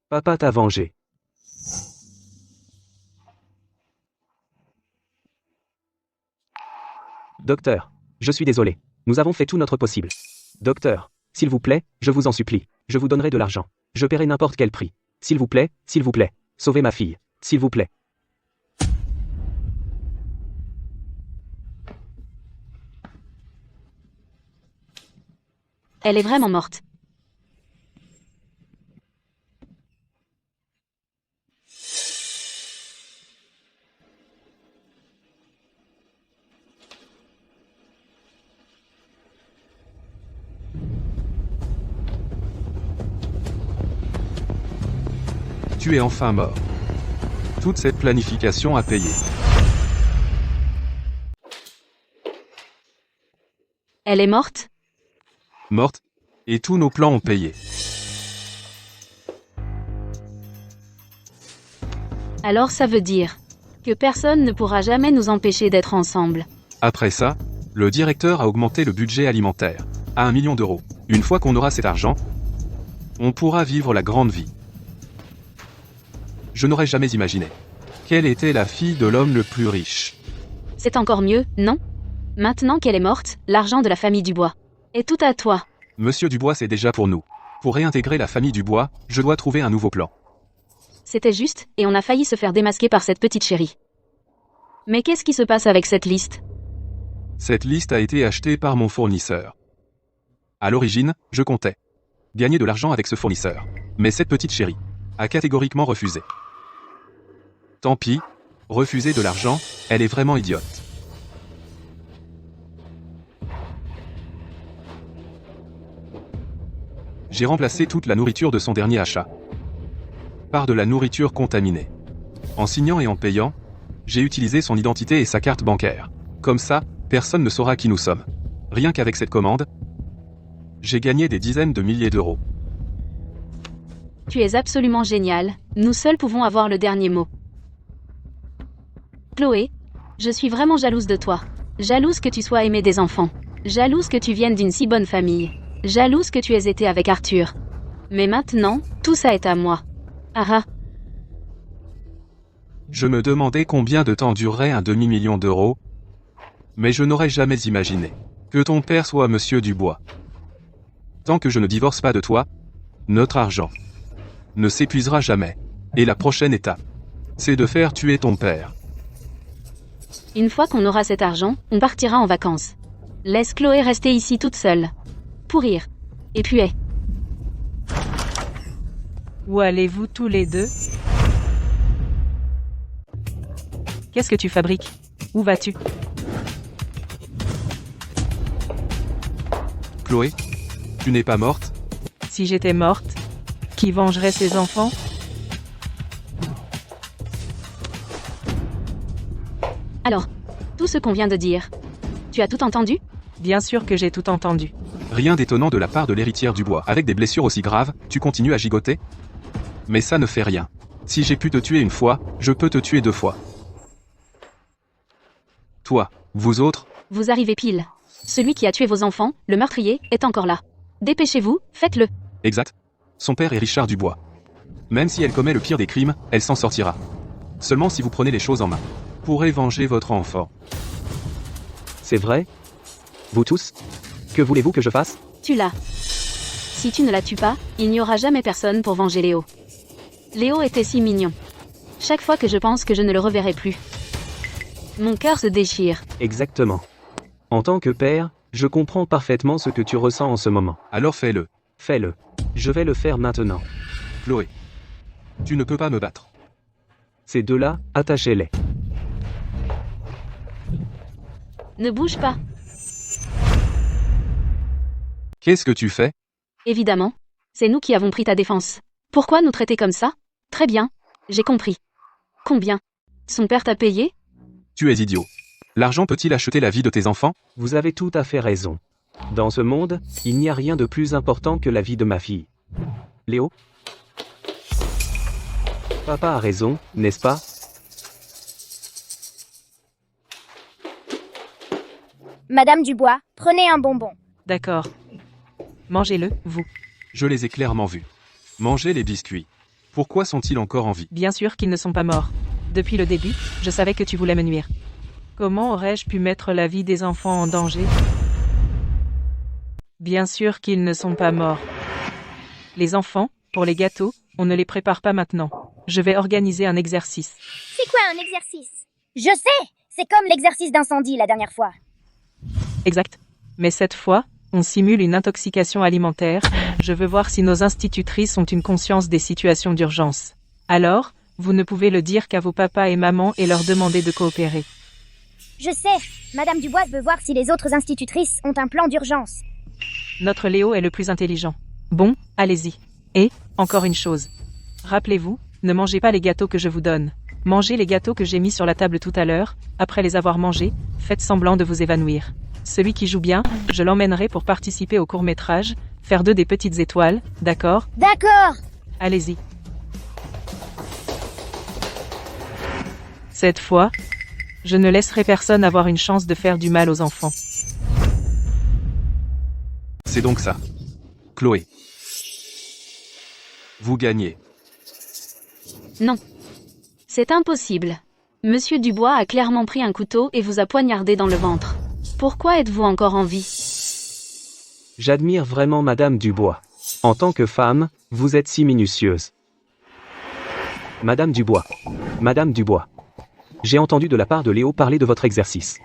Speaker 1: Papa t'a vengé. Docteur, je suis désolé. Nous avons fait tout notre possible. Docteur, s'il vous plaît, je vous en supplie. Je vous donnerai de l'argent. Je paierai n'importe quel prix. S'il vous plaît, sauvez ma fille. S'il vous plaît.
Speaker 2: Elle est vraiment morte.
Speaker 4: Tu es enfin mort. Toute cette planification a payé.
Speaker 2: Elle est morte?
Speaker 4: Morte, et tous nos plans ont payé.
Speaker 2: Alors ça veut dire que personne ne pourra jamais nous empêcher d'être ensemble.
Speaker 4: Après ça, le directeur a augmenté le budget alimentaire à 1 million d'euros. Une fois qu'on aura cet argent, on pourra vivre la grande vie. Je n'aurais jamais imaginé qu'elle était la fille de l'homme le plus riche.
Speaker 2: C'est encore mieux, non? Maintenant qu'elle est morte, l'argent de la famille Dubois est tout à toi.
Speaker 4: Monsieur Dubois, c'est déjà pour nous. Pour réintégrer la famille Dubois, je dois trouver un nouveau plan.
Speaker 2: C'était juste, et on a failli se faire démasquer par cette petite chérie. Mais qu'est-ce qui se passe avec cette liste?
Speaker 4: Cette liste a été achetée par mon fournisseur. À l'origine, je comptais gagner de l'argent avec ce fournisseur. Mais cette petite chérie a catégoriquement refusé. Tant pis, refuser de l'argent, elle est vraiment idiote. J'ai remplacé toute la nourriture de son dernier achat par de la nourriture contaminée. En signant et en payant, j'ai utilisé son identité et sa carte bancaire. Comme ça, personne ne saura qui nous sommes. Rien qu'avec cette commande, j'ai gagné des dizaines de milliers d'euros.
Speaker 2: Tu es absolument génial, nous seuls pouvons avoir le dernier mot. Chloé, je suis vraiment jalouse de toi. Jalouse que tu sois aimée des enfants. Jalouse que tu viennes d'une si bonne famille. Jalouse que tu aies été avec Arthur. Mais maintenant, tout ça est à moi. Ah ah.
Speaker 4: Je me demandais combien de temps durerait un demi-million d'euros, mais je n'aurais jamais imaginé que ton père soit Monsieur Dubois. Tant que je ne divorce pas de toi, notre argent ne s'épuisera jamais. Et la prochaine étape, c'est de faire tuer ton père.
Speaker 2: Une fois qu'on aura cet argent, on partira en vacances. Laisse Chloé rester ici toute seule. Pourrir. Et puis
Speaker 3: Où allez-vous tous les deux? Qu'est-ce que tu fabriques? Où vas-tu?
Speaker 4: Chloé, tu n'es pas morte?
Speaker 3: Si j'étais morte, qui vengerait ses enfants?
Speaker 2: alors, tout ce qu'on vient de dire. Tu as tout entendu?
Speaker 3: Bien sûr que j'ai tout entendu.
Speaker 4: Rien d'étonnant de la part de l'héritière Dubois. Avec des blessures aussi graves, tu continues à gigoter? Mais ça ne fait rien. Si j'ai pu te tuer une fois, je peux te tuer 2 fois. Toi, vous autres,
Speaker 2: Vous arrivez pile. Celui qui a tué vos enfants, le meurtrier, est encore là. Dépêchez-vous, faites-le.
Speaker 4: exact. Son père est Richard Dubois. Même si elle commet le pire des crimes, elle s'en sortira. Seulement si vous prenez les choses en main. Pourrez venger votre enfant.
Speaker 1: C'est vrai? Vous tous? Que voulez-vous que je fasse?
Speaker 2: Tue-la. Si tu ne la tues pas, il n'y aura jamais personne pour venger Léo. Léo était si mignon. Chaque fois que je pense que je ne le reverrai plus, mon cœur se déchire.
Speaker 1: Exactement. En tant que père, je comprends parfaitement ce que tu ressens en ce moment.
Speaker 4: Alors fais-le.
Speaker 1: Fais-le. Je vais le faire maintenant.
Speaker 4: Chloé. Tu ne peux pas me battre.
Speaker 1: Ces deux-là, attachez-les.
Speaker 2: Ne bouge pas.
Speaker 4: Qu'est-ce que tu fais?
Speaker 2: Évidemment. C'est nous qui avons pris ta défense. Pourquoi nous traiter comme ça? Très bien. J'ai compris. Combien? Son père t'a payé?
Speaker 4: Tu es idiot. L'argent peut-il acheter la vie de tes enfants?
Speaker 1: Vous avez tout à fait raison. Dans ce monde, il n'y a rien de plus important que la vie de ma fille. Léo? Papa a raison, n'est-ce pas?
Speaker 5: Madame Dubois, prenez un bonbon.
Speaker 3: D'accord. Mangez-le, vous.
Speaker 4: Je les ai clairement vus. Manger les biscuits. Pourquoi sont-ils encore en vie?
Speaker 3: Bien sûr qu'ils ne sont pas morts. Depuis le début, je savais que tu voulais me nuire. Comment aurais-je pu mettre la vie des enfants en danger? Bien sûr qu'ils ne sont pas morts. Les enfants, pour les gâteaux, on ne les prépare pas maintenant. Je vais organiser un exercice.
Speaker 5: C'est quoi un exercice? Je sais, c'est comme l'exercice d'incendie la dernière fois.
Speaker 3: Exact. Mais cette fois, on simule une intoxication alimentaire. Je veux voir si nos institutrices ont une conscience des situations d'urgence. Alors, vous ne pouvez le dire qu'à vos papas et mamans et leur demander de coopérer.
Speaker 5: Je sais, Madame Dubois veut voir si les autres institutrices ont un plan d'urgence.
Speaker 3: Notre Léo est le plus intelligent. Bon, allez-y. Et, encore une chose. Rappelez-vous, ne mangez pas les gâteaux que je vous donne. Mangez les gâteaux que j'ai mis sur la table tout à l'heure. Après les avoir mangés, faites semblant de vous évanouir. Celui qui joue bien, je l'emmènerai pour participer au court-métrage, faire d'eux des petites étoiles, d'accord?
Speaker 5: D'accord.
Speaker 3: Allez-y. Cette fois, je ne laisserai personne avoir une chance de faire du mal aux enfants.
Speaker 4: C'est donc ça. Chloé. Vous gagnez.
Speaker 2: Non. C'est impossible. Monsieur Dubois a clairement pris un couteau et vous a poignardé dans le ventre. Pourquoi êtes-vous encore en vie?
Speaker 1: J'admire vraiment Madame Dubois. En tant que femme, vous êtes si minutieuse. Madame Dubois. Madame Dubois. J'ai entendu de la part de Léo parler de votre exercice.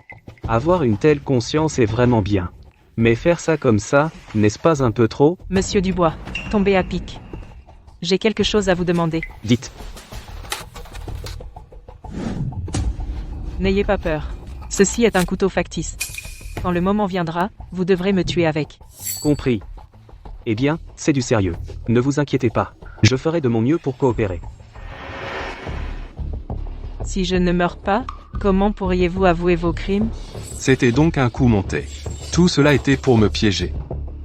Speaker 1: Avoir une telle conscience est vraiment bien. Mais faire ça comme ça, n'est-ce pas un peu trop?
Speaker 3: Monsieur Dubois, tombez à pic. J'ai quelque chose à vous demander.
Speaker 1: Dites.
Speaker 3: N'ayez pas peur. Ceci est un couteau factice. Quand le moment viendra, vous devrez me tuer avec.
Speaker 1: Compris. Eh bien, c'est du sérieux. Ne vous inquiétez pas. Je ferai de mon mieux pour coopérer.
Speaker 3: Si je ne meurs pas, comment pourriez-vous avouer vos crimes?
Speaker 4: C'était donc un coup monté. Tout cela était pour me piéger.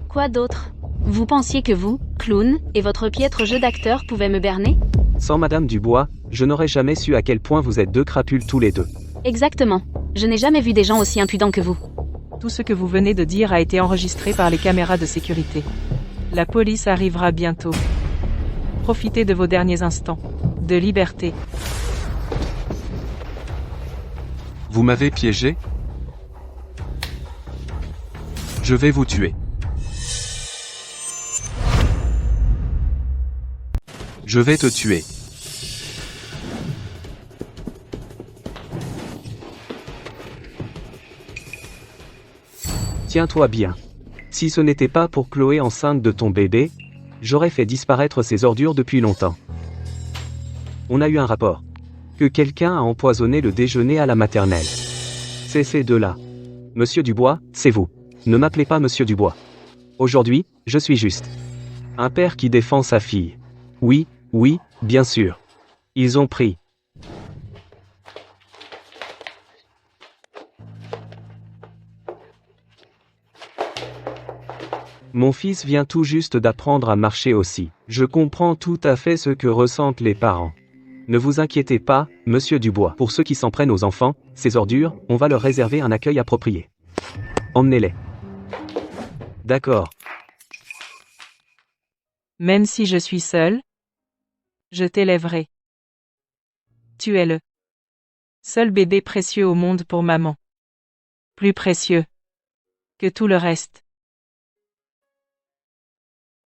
Speaker 2: Quoi d'autre? Vous pensiez que vous, clown, et votre piètre jeu d'acteur pouvaient me berner?
Speaker 1: Sans Madame Dubois, je n'aurais jamais su à quel point vous êtes deux crapules tous les deux.
Speaker 2: Exactement. Je n'ai jamais vu des gens aussi impudents que vous.
Speaker 3: Tout ce que vous venez de dire a été enregistré par les caméras de sécurité. La police arrivera bientôt. Profitez de vos derniers instants de liberté.
Speaker 4: Vous m'avez piégé? Je vais vous tuer. Je vais te tuer.
Speaker 1: Tiens-toi bien. Si ce n'était pas pour Chloé enceinte de ton bébé, j'aurais fait disparaître ces ordures depuis longtemps. On a eu un rapport. Que quelqu'un a empoisonné le déjeuner à la maternelle. C'est ces deux-là. Monsieur Dubois, c'est vous. Ne m'appelez pas Monsieur Dubois. Aujourd'hui, je suis juste un père qui défend sa fille. Oui, oui, bien sûr. Ils ont pris. Mon fils vient tout juste d'apprendre à marcher aussi. Je comprends tout à fait ce que ressentent les parents. Ne vous inquiétez pas, Monsieur Dubois. Pour ceux qui s'en prennent aux enfants, ces ordures, on va leur réserver un accueil approprié. Emmenez-les. D'accord.
Speaker 3: Même si je suis seule, je t'élèverai. Tu es le seul bébé précieux au monde pour maman. Plus précieux que tout le reste.